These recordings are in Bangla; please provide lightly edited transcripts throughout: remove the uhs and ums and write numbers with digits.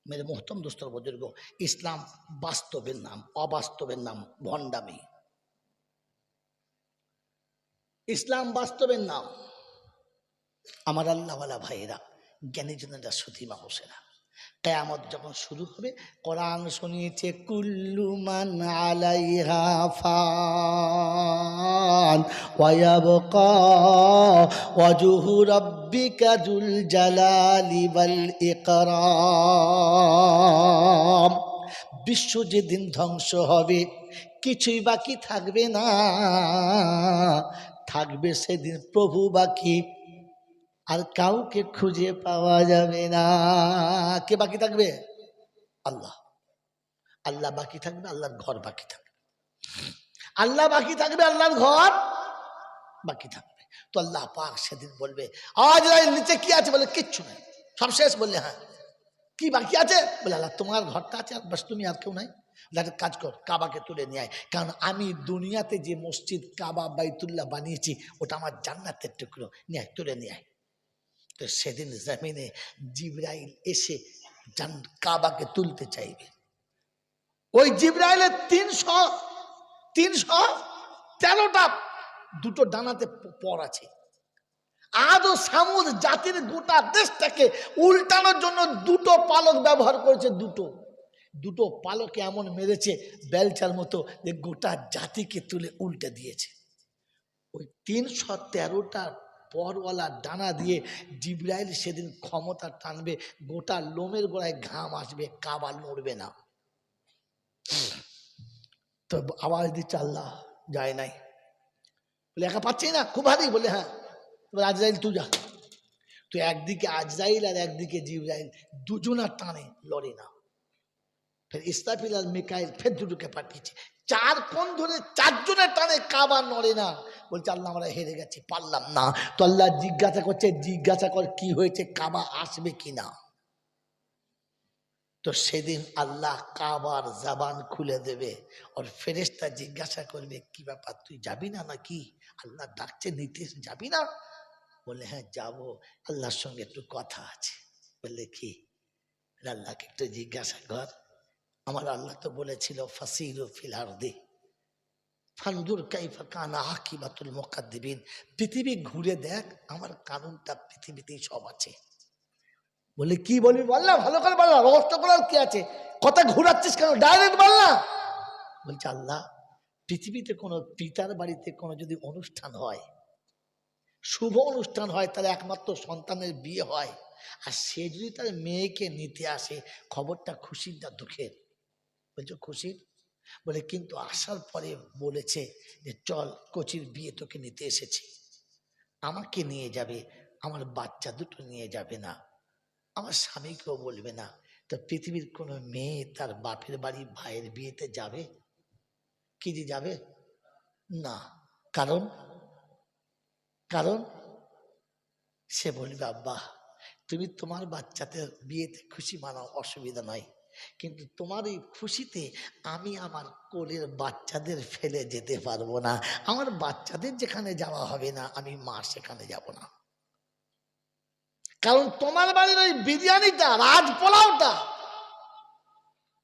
मेरे मोहतरम दोस्तों बुजुर्गों, इस्लाम वास्तवेर नाम, अबास्तवेर नाम भंडामी। इस्लाम वास्तवेर नाम। আমার আল্লাহওয়ালা ভাইয়েরা, জ্ঞানীজনেরা, সুধী মানুষেরা, কিয়ামত যখন শুরু হবে, কোরআন শুনিয়েছে কুল্লু মান আলাইহা ফান ওয়া ইয়াবকা ওয়াজহু রাব্বিকা যুল জালালি ওয়াল ইকরাম। বিশ্ব যেদিন ধ্বংস হবে, কিছুই বাকি থাকবে না, থাকবে সেদিন প্রভু বাকি, আর কাউকে খুঁজে পাওয়া যাবে না। কে বাকি থাকবে? আল্লাহ। আল্লাহ বাকি থাকবে, আল্লাহর ঘর বাকি থাকবে। আল্লাহ বাকি থাকবে, আল্লাহর ঘর বাকি থাকবে। তো আল্লাহ পাক সেদিন বলবে, আজ নিচে কি আছে? বলে কিচ্ছু নাই, সব শেষ। বললে হ্যাঁ, কি বাকি আছে? বলে আল্লাহ তোমার ঘরটা আছে, আর বাস তুমি, আর কেউ নাই। একটা কাজ কর, কাবাকে তুলে নিয়ে আয়, কারণ আমি দুনিয়াতে যে মসজিদ কাবা বাইতুল্লাহ বানিয়েছি, ওটা আমার জান্নাতের টুকরো, নিয়ে আয়, তুলে নিয়ে আয়। তো সেদিন জমিনে জিবরাইল এসে কাবাকে তুলতে চাইবে। ওই জিবরাইলের 313টা দুটো ডানাতে পর আছে। আদ ও সামুদ জাতির গোটা দেশটাকে উল্টানোর জন্য দুটো পালক ব্যবহার করেছে। দুটো পালকে এমন মেরেছে বেলচার মতো, যে গোটা জাতিকে তুলে উল্টে দিয়েছে। ওই 313টা পরওয়ালা ডানা দিয়ে জিবরাইল সেদিন ক্ষমতা টানবে, গোটা লোমের গোড়ায় ঘাম আসবে, কাবা নড়বে না। তো আওয়াজ দিচ্ছে আল্লাহ, যায় নাই। বলে একা পাচ্ছি না, খুব ভারী। বলে হ্যাঁ। বলে আজরাইল তুই যা। তো একদিকে আজরাইল আর একদিকে জিবরাইল, দুজনার টানে লড়ে না। ফের ইসরাফিল আর মিকাইল ফের দুটোকে পাঠিয়েছে, 4 কোণ ধরে 4 জনের টানে কাবা নড়ে না। বলছে আল্লাহ আমরা হেরে গেছি, পারলাম না। তো আল্লাহ জিজ্ঞাসা করছে, জিজ্ঞাসা কর কি হয়েছে, কাবা আসবে কিনা। তো সেদিন আল্লাহ কাবার জবান খুলে দেবে, আর ফেরেশতা জিজ্ঞাসা করবে কি ব্যাপার, তুই যাবি না নাকি? আল্লাহ ডাকছে, নিতিশ যাবি না? বলে হ্যাঁ যাবো, আল্লাহর সঙ্গে একটু কথা আছে। বললে কি? আল্লাহকে একটু জিজ্ঞাসা কর। আমার আল্লাহ তো বলেছিল ফাসিরু ফিল আরদি ফানজুর কাইফা কানা আকিবাতুল মুকাদ্দিবিন, পৃথিবী ঘুরে দেখ, আমার কানুনটা পৃথিবীতেই সব আছে। বলে কি বলবি বল না, ভালো করে বল না, রহস্য করার কি আছে, কথা ঘুরাচ্ছিস কেন, ডাইরেক্ট বল না। বলছে আল্লাহ, পৃথিবীতে কোনো পিতার বাড়িতে কোনো যদি অনুষ্ঠান হয়, শুভ অনুষ্ঠান হয়, তাহলে একমাত্র সন্তানের বিয়ে হয়, আর সে যদি তার মেয়েকে নিতে আসে, খবরটা খুশির না দুঃখের? বলছো খুশির। বলে কিন্তু আসার পরে বলেছে যে চল কোচির বিয়ে তোকে নিতে এসেছি, আমাকে নিয়ে যাবে, আমার বাচ্চা দুটো নিয়ে যাবে না, আমার স্বামীকেও বলবে না। তো পৃথিবীর কোনো মেয়ে তার বাপের বাড়ি ভাইয়ের বিয়েতে যাবে কি? যে যাবে না। কারণ কারণ সে বলবে আব্বা তুমি তোমার বাচ্চাদের বিয়েতে খুশি মানাও, অসুবিধা নাই, কিন্তু তোমার এই খুশিতে আমি আমার কোলের বাচ্চাদের ফেলে যেতে পারবো না। আমার বাচ্চাদের যেখানে যাওয়া হবে না, আমি মা সেখানে যাব না। কারণ তোমার বাড়ির ওই বিরিয়ানিটা, রাজ পোলাওটা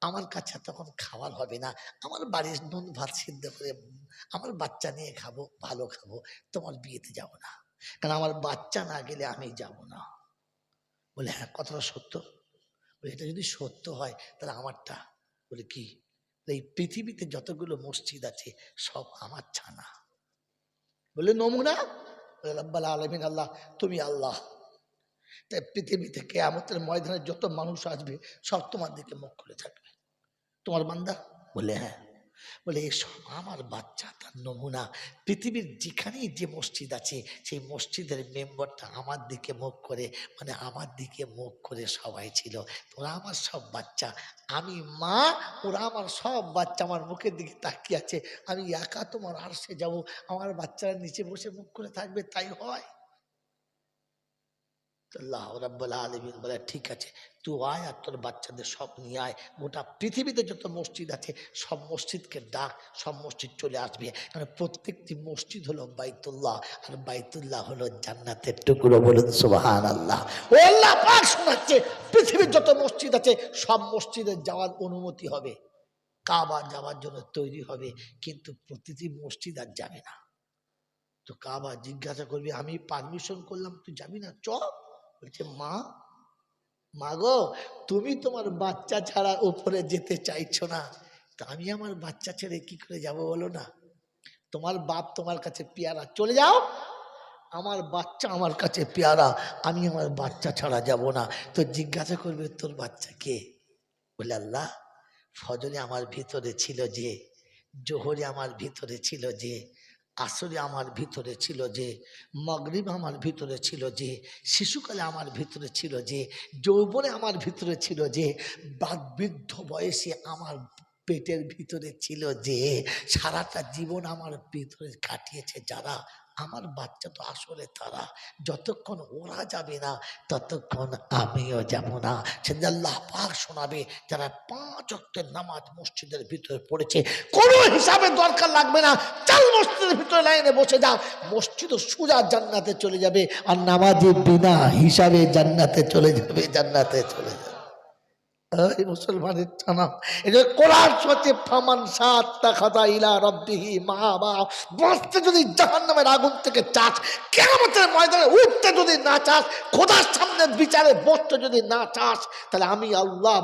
আমার কাছে তখন খাবার হবে না। আমার বাড়ির নুন ভাত সিদ্ধ করে আমার বাচ্চা নিয়ে খাবো, ভালো খাবো, তোমার বিয়েতে যাব না। কারণ আমার বাচ্চা না গেলে আমি যাব না। বলে হ্যাঁ কথাটা সত্য। বলে এটা যদি সত্য হয় তাহলে আমারটা। বলে কি? এই পৃথিবীতে যতগুলো মসজিদ আছে সব আমার ছানা। বলে নমুনা? বলে রাব্বাল আলামিন আল্লাহ, তুমি আল্লাহ। তাই পৃথিবীতে কিয়ামতের ময়দানে যত মানুষ আসবে সব তোমার দিকে মুখ করে থাকবে, তোমার বান্দা। বলে হ্যাঁ। বলে এসব আমার বাচ্চা, তার নমুনা। পৃথিবীর যেখানেই যে মসজিদ আছে সেই মসজিদের মেম্বারটা আমার দিকে মুখ করে, মানে আমার দিকে মুখ করে সবাই ছিল। ওরা আমার সব বাচ্চা, আমি মা, ওরা আমার সব বাচ্চা আমার মুখের দিকে তাকিয়ে আছে। আমি একা তোমার আরশে যাব, আমার বাচ্চারা নিচে বসে মুখ করে থাকবে, তাই হয়? আল্লাহ রাব্বুল আলামিন বলে ঠিক আছে, তুই আয় আর তোর বাচ্চাদের সব নিয়ে আয়, গোটা পৃথিবীতে যত মসজিদ আছে সব মসজিদকে ডাক, সব মসজিদ চলে আসবে। কারণ প্রত্যেকটি মসজিদ হলো বাইতুল্লাহ, আর বাইতুল্লাহ হলো জান্নাতের টুকরো। বলুন সুবহানাল্লাহ। ও আল্লাহ পাক শোনাচ্ছে, পৃথিবীর যত মসজিদ আছে সব মসজিদে যাওয়ার অনুমতি হবে, কাবা যাওয়ার জন্য তৈরি হবে, কিন্তু প্রতিটি মসজিদ আর যাবে না। তো কাবা জিজ্ঞাসা করবি, আমি পারমিশন করলাম তুই যাবি না, চ। বলছে মা গো, তুমি তোমার বাচ্চা ছাড়া উপরে যেতে চাইছো না, তা আমি আমার বাচ্চা ছেড়ে কি করে যাব বলো না? তোমার বাপ তোমার কাছে পেয়ারা, চলে যাও। আমার বাচ্চা আমার কাছে পেয়ারা, আমি আমার বাচ্চা ছাড়া যাব না। তো জিজ্ঞাসা করবে তোর বাচ্চা কে? বলে আল্লাহ, ফজরে আমার ভিতরে ছিল যে, জোহরে আমার ভিতরে ছিল যে, আসরে আমার ভিতরে ছিল যে, মাগরিব আমার ভিতরে ছিল যে, শিশুকালে আমার ভিতরে ছিল যে, যৌবনে আমার ভিতরে ছিল যে, বৃদ্ধ বয়সে আমার পেটের ভিতরে ছিল যে, সারাটা জীবন আমার ভিতরে কাটিয়েছে যারা, আমার বাচ্চা তো আসলে তারা। যতক্ষণ ওরা যাবে না ততক্ষণ আমিও যাব না। সেদিন আল্লাহ পাক শোনাবে, যারা 5 ওয়াক্তের নামাজ মসজিদের ভিতরে পড়েছে, কোনো হিসাবে দরকার লাগবে না, চল মসজিদের ভিতরে লাইনে বসে যাও, মসজিদ সোজা জান্নাতে চলে যাবে, আর নামাজি বিনা হিসাবে জান্নাতে চলে যাবে, জান্নাতে চলে যাবে। মুসলমানের টানা এটা কোরআন সত্যি, ফামান সাতটা খাতা ইলা রব্বিহি মাহাবা। বাঁচতে যদি জাহান্নামের আগুন থেকে চাস, কিয়ামতের ময়দানে উঠতে যদি না চাস, খোদার সামনে বিচারে বসতে যদি না চাস, তাহলে আমি আল্লাহ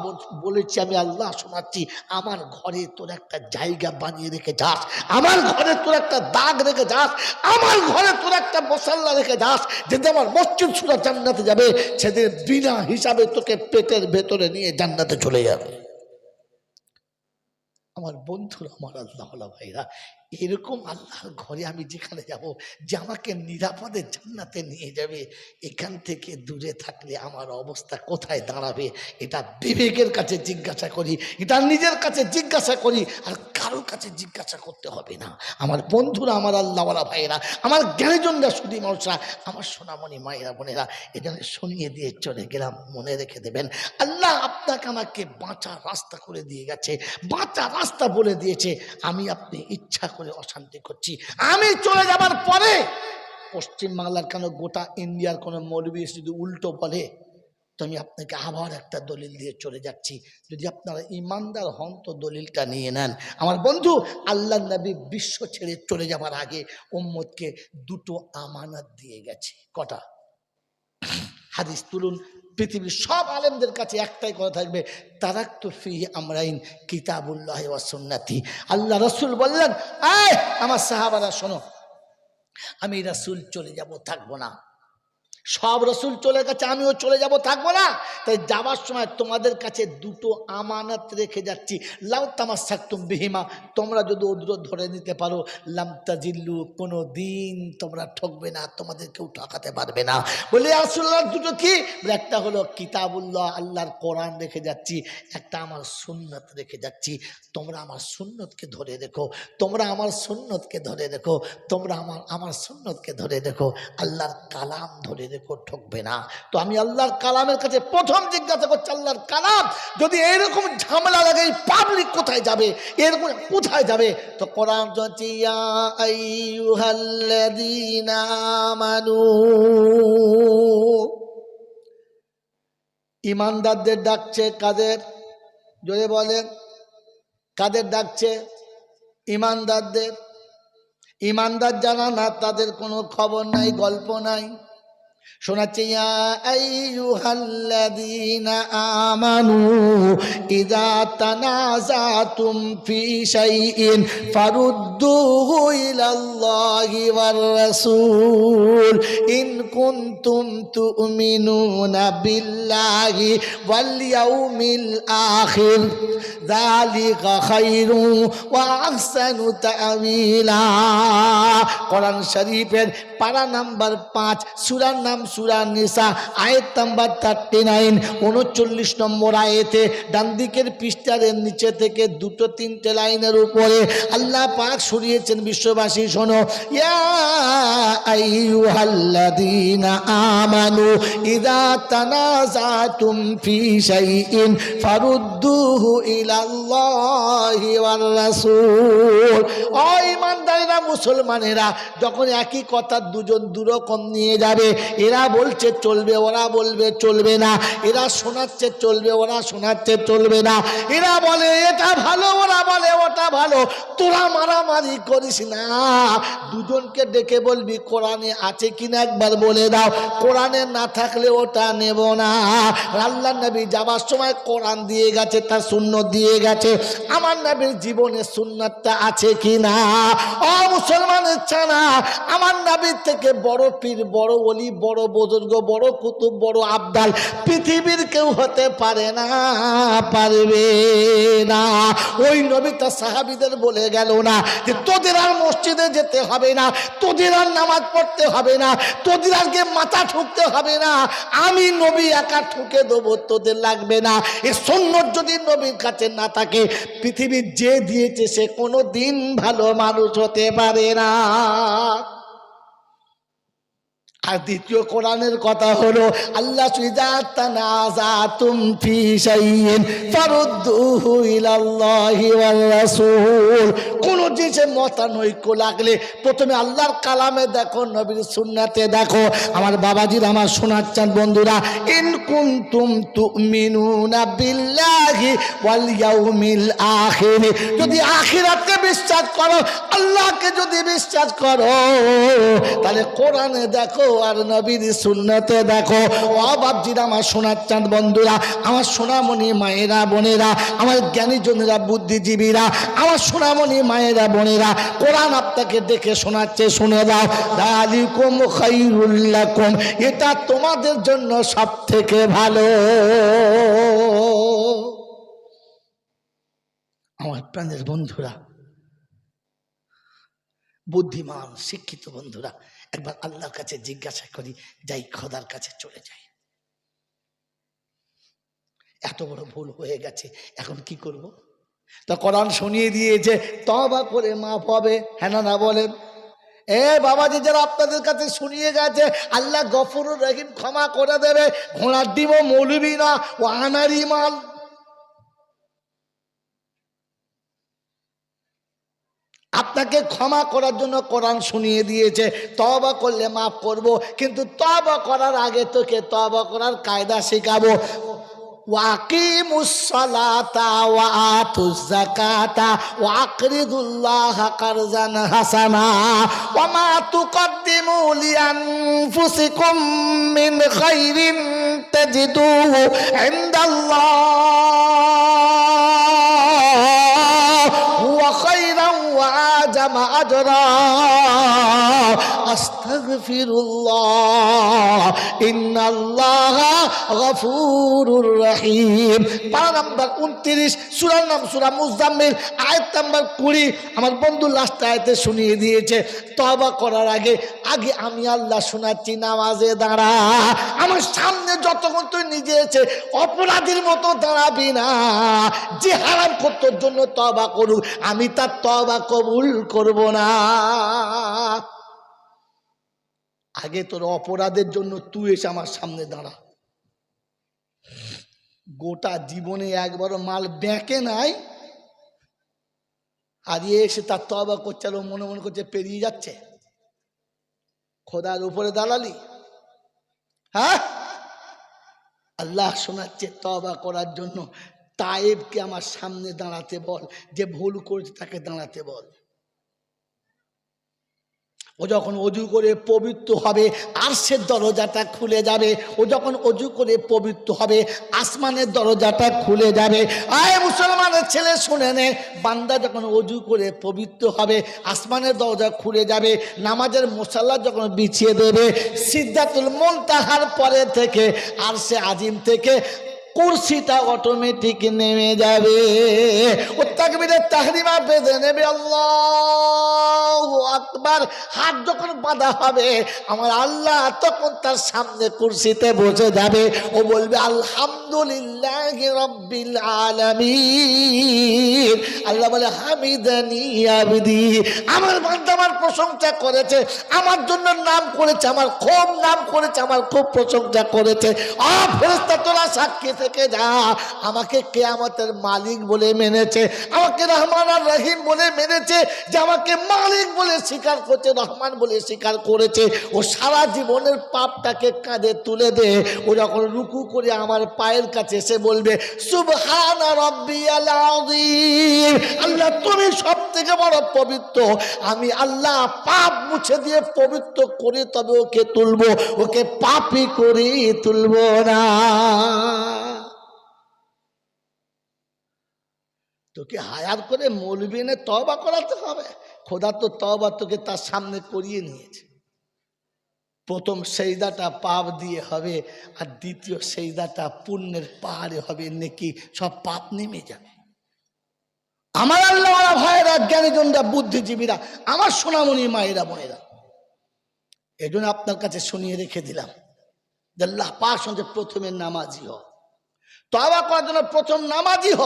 বলেছি, আমি আল্লাহ শোনাচ্ছি, আমার ঘরে তোর একটা জায়গা বানিয়ে রেখে যাস, আমার ঘরে তোর একটা দাগ রেখে যাস, আমার ঘরে তোর একটা মশাল্লা রেখে যাস, যেদিন আমার মসজিদ সুরা জান্নাতে যাবে, সেদিন বিনা হিসাবে তোকে পেটের ভেতরে নিয়ে জান্নাতে চলে যাবে। আমার বন্ধুরা, আমার আল্লাহওয়ালা ভাইরা, এরকম আল্লাহর ঘরে আমি যেখানে যাব, যে আমাকে নিরাপদে জান্নাতে নিয়ে যাবে, এখান থেকে দূরে থাকলে আমার অবস্থা কোথায় দাঁড়াবে, এটা বিবেকের কাছে জিজ্ঞাসা করি, এটা নিজের কাছে জিজ্ঞাসা করি, আর কারোর কাছে জিজ্ঞাসা করতে হবে না। আমার বন্ধুরা, আমার আল্লাহওয়ালা ভাইয়েরা, আমার জ্ঞানীজনরা, শুধু মানুষরা, আমার সোনামণি মায়েরা বোনেরা, এখানে শুনিয়ে দিয়ে চলে গেলাম, মনে রেখে দেবেন, আল্লাহ আপনাকে আমাকে বাঁচার রাস্তা করে দিয়ে গেছে, বাঁচার রাস্তা বলে দিয়েছে। আমি আপনি ইচ্ছা করে অশান্তি করছি। আমি চলে যাবার পরে পশ্চিম বাংলার কেন গোটা ইন্ডিয়ার কোন মৌলবী যদি উল্টো বলে, তো আমি আপনাকে আবার একটা দলিল দিয়ে চলে যাচ্ছি, যদি আপনারা ইমানদার হন তো দলিলটা নিয়ে নেন। আমার বন্ধু, আল্লাহ নবী বিশ্ব ছেড়ে চলে যাবার আগে উম্মতকে 2টো আমানত দিয়ে গেছে। কটা? হাদিস তুলুন, পৃথিবীর সব আলেমদের কাছে একটাই কথা থাকবে, তারাক্তু ফিহি আমরাইন কিতাবুল্লাহি ওয়া সুন্নতি। আল্লাহ রাসূল বললেন, এই আমার সাহাবারা শোনো, আমি রাসূল চলে যাব, থাকবো না। সব রসুল চলে গেছে, আমিও চলে যাব, থাকবো না। তাই যাবার সময় তোমাদের কাছে 2টো আমানত রেখে যাচ্ছি, লাউ তামাসসাকতুম বিহিমা, তোমরা যদি ওগুলো ধরে নিতে পারো, লাম তাজিল্লু, কোনো দিন তোমরা ঠকবে না, তোমাদের কেউ ঠকাতে পারবে না। বলে ইয়া রাসূলুল্লাহ, 2টো কি? একটা হলো কিতাবুল্লাহ, আল্লাহর কোরআন রেখে যাচ্ছি, একটা আমার সুন্নত রেখে যাচ্ছি। তোমরা আমার সুন্নতকে ধরে রেখো, তোমরা আমার সুন্নতকে ধরে রেখো, তোমরা আমার সুন্নতকে ধরে রেখো, আল্লাহর কালাম ধরে রেখো, ঠকবে না। তো আমি আল্লাহর কালামের কাছে প্রথম জিজ্ঞাসা করছি, আল্লাহর কালাম যদি এরকম ঝামেলা লাগে, পাবলিক কোথায় যাবে, এরকম কোথায় যাবে? তো কোরআন বলছে, ইয়া আইয়ুহাল্লাযীনা আমানু, ইমানদারদের ডাকছে। কাদের? জোরে বলেন, কাদের ডাকছে? ইমানদারদের। ইমানদার যারা না, তাদের কোনো খবর নাই, গল্প নাই। শোনাচ্ছে, ইয়া আইয়ুহাল্লাযীনা আমানু ইযা তানাযাতুম ফি শাইইন ফারুদ্দুহু ইলাল্লাহি ওয়ার রাসূল ইন কুনতুম তুমিনুনা বিল্লাহি ওয়াল ইয়াউমিল আখির যালিকা খায়রু ওয়া আহসানু তা'ওয়িলা। কোরআন শরীফের পারা নাম্বার 5, সূরা নাম সূরা নিসা, আয়াত নাম্বার 39, 39 নম্বর আয়াতে ডান দিকের পৃষ্ঠার নিচে থেকে দুটো তিনটে লাইনের উপরে আল্লাহ পাক সরিয়েছেন। বিশ্ববাসী শোনো, ইয়া আইয়ুহাল্লাযীনা আমানু ইযা তানাযাতুম ফি শাইইন ফারুদ্দুহু ইলাল্লাহি ওয়ার রাসূল। ও ঈমানদারেরা, মুসলমানেরা, যখন একই কথা দুজন দুরকম নিয়ে যাবে, এরা বলছে চলবে, ওরা বলবে চলবে না, এরা শোনাচ্ছে চলবে, ওরা শোনাচ্ছে চলবে না, এরা বলে এটা ভালো, ওরা বলে ওটা ভালো, তোরা মারামারি করিস না। দুজনকে ডেকে বলবি কোরআনে আছে কিনা একবার বলে দাও, কোরআনে না থাকলে ওটা নেব না। আল্লাহর নবী যাবার সময় কোরআন দিয়ে গেছে, তার সুন্নাত দিয়ে গেছে, আমার নবীর জীবনে সুন্নাতটা আছে কিনা? ও মুসলমানের ছানা, আমার নবীর থেকে বড় পীর, বড় ওলি, বড় বুজুর্গ, বড় কুতুব, বড় আবদাল পৃথিবীর কেউ হতে পারে না, পারবে না। ওই নবী তার সাহাবীদের বলে গেল না যে তোদের আর মসজিদে যেতে হবে না, তোদের আর নামাজ পড়তে হবে না, তোদের আগে মাথা ঠুকতে হবে না, আমি নবী একা ঠুকে দেবো, তোদের লাগবে না। এই সুন্নাত যদি নবীর কাছে না থাকে, পৃথিবীর যে দিয়েছে সে কোনো দিন ভালো মানুষ হতে পারে না। আর দ্বিতীয় কোরআনের কথা হলো আল্লাহ ইযা তানাযাতুম ফি শাইইন ফারুদ্দুহু ইলাল্লাহি ওয়ার রাসূল। কোন জিনিসে মতানৈক্য লাগলে প্রথমে আল্লাহর কালামে দেখো, নবীর সুন্নাতে দেখো। আমার বাবাজির, আমার শোনাচ্ছেন বন্ধুরা, ইন কুনতুম তুমিনুনা বিল্লাহি ওয়াল ইয়াউমিল আখির, যদি আখিরাতকে বিশ্বাস করো, আল্লাহকে যদি বিশ্বাস করো, তাহলে কোরআনে দেখো আর নবীর সুন্নতে দেখো। ও বাপজিরা, আমার শোনাচ্ছেন বন্ধুরা, আমার সোনামণি মায়েরা, বোনেরা, আমার জ্ঞানীজনেরা, বুদ্ধিজীবীরা, আমার সোনামণি মায়েরা, বোনেরা, কোরআন আপনাকে দেখে শোনাচ্ছে, শুনে দাও। যালিকুম খায়রুল লাকুম, এটা তোমাদের জন্য সব থেকে ভালো। আমার প্রাণের বন্ধুরা, বুদ্ধিমান শিক্ষিত বন্ধুরা, একবার আল্লাহর কাছে জিজ্ঞাসা করি, যাই খোদার কাছে চলে যাই, এত বড় ভুল হয়ে গেছে, এখন কি করব? তো কোরআন শুনিয়ে দিয়েছে তওবা করে মাফ হবে, হ্যাঁ না বলেন? এ বাবাজি, যারা আপনাদের কাছে শুনিয়ে গেছে আল্লাহ গফুরুর রহিম, ক্ষমা করে দেবে, ঘোড়ার ডিম মৌলবি না, ও আনারি মাল। আপনাকে ক্ষমা করার জন্য কোরআন শুনিয়ে দিয়েছে, তওবা করলে মাফ করব, কিন্তু তওবা করার আগে তোকে তওবা করার কায়দা শেখাবো। ওয়াকিমুস সালাতা ওয়া আতুজ যাকাতা ওয়া আকরিদুল্লাহা কারজান হাসানা ওয়া মা তুকদ্দিমু লিআনফুসিকুম মিন খাইরিন তাজিদুহু ইনদাল্লাহ হুয়া খাইরান ওয়া আজামা আজরা আস্তাগফিরুল্লাহ ইন্নাল্লাহা গফুরুর রহিম। পারা নাম্বার 29, সূরার নাম সূরা মুজাম্মিল, আয়াত নাম্বার 20। আমার বন্ধু লাস্ট আয়াতে শুনিয়ে দিয়েছে তওবা করার আগে আমি আল্লাহ শোনাচ্ছি, নামাজে দাঁড়া, আমার সামনে যতক্ষণ তুই নিজে এসে অপরাধীর মতো দাঁড়াবি না। যে হারাম করতোর জন্য তওবা করুক, আমি তার তওবা কবুল করব না। আগে তোর অপরাধের জন্য তুই এসে আমার সামনে দাঁড়া। গোটা জীবনে একবারও মাল ব্যাঁকে নাই, আর এসে তার তওবা করছে, আর মনে মনে করছে পেরিয়ে যাচ্ছে। খোদার উপরে দাঁড়ালি? হ্যাঁ, আল্লাহ শোনাচ্ছে তওবা করার জন্য তায়েবকে আমার সামনে দাঁড়াতে বল, যে ভুল করেছে তাকে দাঁড়াতে বল। ও যখন অজু করে পবিত্র হবে, আরশের দরজাটা খুলে যাবে। ও যখন অজু করে পবিত্র হবে, আসমানের দরজাটা খুলে যাবে। আয় মুসলমানের ছেলে শুনে নে, বান্দা যখন অজু করে পবিত্র হবে, আসমানের দরজা খুলে যাবে। নামাজের মুসাল্লা যখন বিছিয়ে দেবে, সিদরাতুল মুনতাহার পরে থেকে আরশে আজিম থেকে কুরসিটা অটোমেটিক নেমে যাবে। ও তাকবীরের তাহরিমা বেঁধে নেবে, আল্লাহু আকবার। হাত যখন বাঁধা হবে আমার আল্লাহ তখন তার সামনে কুরসিতে বসে যাবে, ও বলবে আলহামদুলিল্লাহি রাব্বিল আলামিন। আল্লাহ বলে হামিদানি আবদি, আমার বান্দা আমার প্রশংসা করেছে, আমার জন্য নাম করেছে, আমার খুব নাম করেছে, আমার খুব প্রশংসা করেছে। ফেরেশতা তোরা সাক্ষী থেকে যা, আমাকে কিয়ামতের মালিক বলে মেনেছে, আমাকে রহমান আর রহিম বলে মেনেছে, যে আমাকে মালিক বলে স্বীকার করছে, রহমান বলে স্বীকার করেছে। ও সারা জীবনের পাপটাকে কাঁধে তুলে দে, ও যখন রুকু করে আমার পায়ের কাছে এসে বলবে সুবহানা রাব্বিয়াল আযীম, আল্লাহ তুমি সব থেকে বড় পবিত্র, আমি আল্লাহ পাপ মুছে দিয়ে পবিত্র করে তবে ওকে তুলবো, ওকে পাপী করে তুলবো না। তোকে হায়ার করে মৌলবি এনে তওবা করাতে হবে? খোদা তো তওবা তোকে তার সামনে করিয়ে নিয়েছে। প্রথম সেজদাটা পাপ দিয়ে হবে, আর দ্বিতীয় সেজদাটা পুণ্যের পাহাড়ে হবে, নেকি সব পাপ নেমে যাবে। আমার আল্লাহ ভাইয়েরা, জ্ঞানীজনরা, বুদ্ধিজীবীরা, আমার সোনামণি মায়েরা বোনেরা, এই জন্য আপনার কাছে শুনিয়ে রেখে দিলাম যে আল্লাহ পাক সঙ্গে প্রথমে নামাজি হ, তওবা করার জন্য প্রথম নামাজি হ,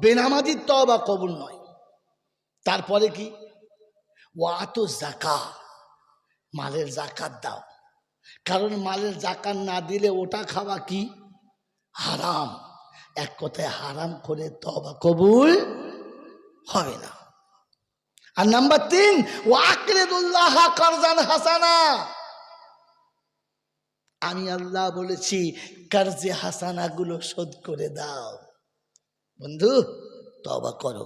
বেনামাজি তওবা কবুল নয়। তারপরে কি? ওয়াতু যাকা, মালের যাকাত দাও, কারণ মালের যাকাত না দিলে ওটা খাওয়া কি হারাম। এক কথায় হারাম করে তওবা কবুল হবে না। আর নাম্বার 3, ওয়াকরিদুল্লাহ কারজান হাসানা, আমি আল্লাহ বলেছি কারজে হাসানা গুলো শোধ করে দাও। বন্ধু তওবা করো,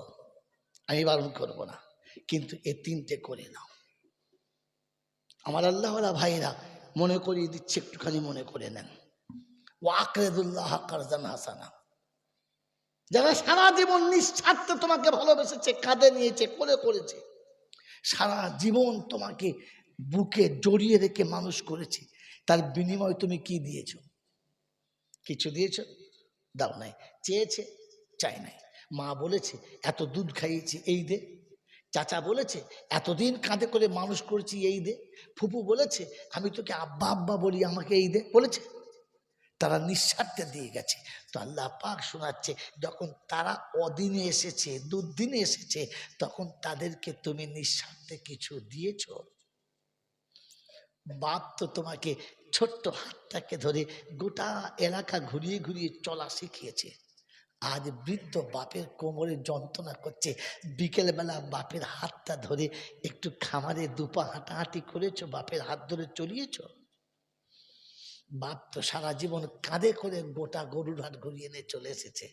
আমি বারণ করব না, কিন্তু এই 3টে করে নাও। আমার আল্লাহওয়ালা ভাইরা মনে করিয়ে দিচ্ছে, একটুখানি মনে করে নেন। ওয়াকরিদুল্লাহ কারজান হাসানা, যারা সারা জীবন নিঃস্বার্থে তোমাকে ভালোবেসেছে, কাঁধে নিয়েছে, কোলে করেছে, সারা জীবন তোমাকে বুকে জড়িয়ে রেখে মানুষ করেছে, তার বিনিময়ে তুমি কি দিয়েছো? কিছু দিয়েছো? দাও নাই। চেয়েছে? চাই নাই। মা বলেছে এত দুধ খাইয়েছি, এই দে। চাচা বলেছে এতদিন কাঁধে করে মানুষ করেছি, এই দে। ফুপু বলেছে আমি তোকে আব্বা আব্বা বলি, আমাকে এই দে, বলেছে? তারা নিঃস্বার্থে দিয়ে গেছে। তো আল্লাহ পাক শোনাচ্ছে, যখন তারা অদিনে এসেছে, দুদিনে এসেছে, তখন তাদেরকে তুমি নিঃস্বার্থে কিছু দিয়েছ? বাপ তো তোমাকে ছোট্ট হাতটাকে ধরে গোটা এলাকা ঘুরিয়ে ঘুরিয়ে চলা শিখিয়েছে। আজ বৃদ্ধ বাপের কোমরে যন্ত্রণা করছে, বিকেলবেলা বাপের হাতটা ধরে একটু খামারে দুপা হাঁটাহাঁটি করেছো, বাপের হাত ধরে চলিয়েছ? বাপ তো সারা জীবন কাঁধে করে গোটা গরুর হাট ঘুরিয়ে নিয়ে চলে এসেছে।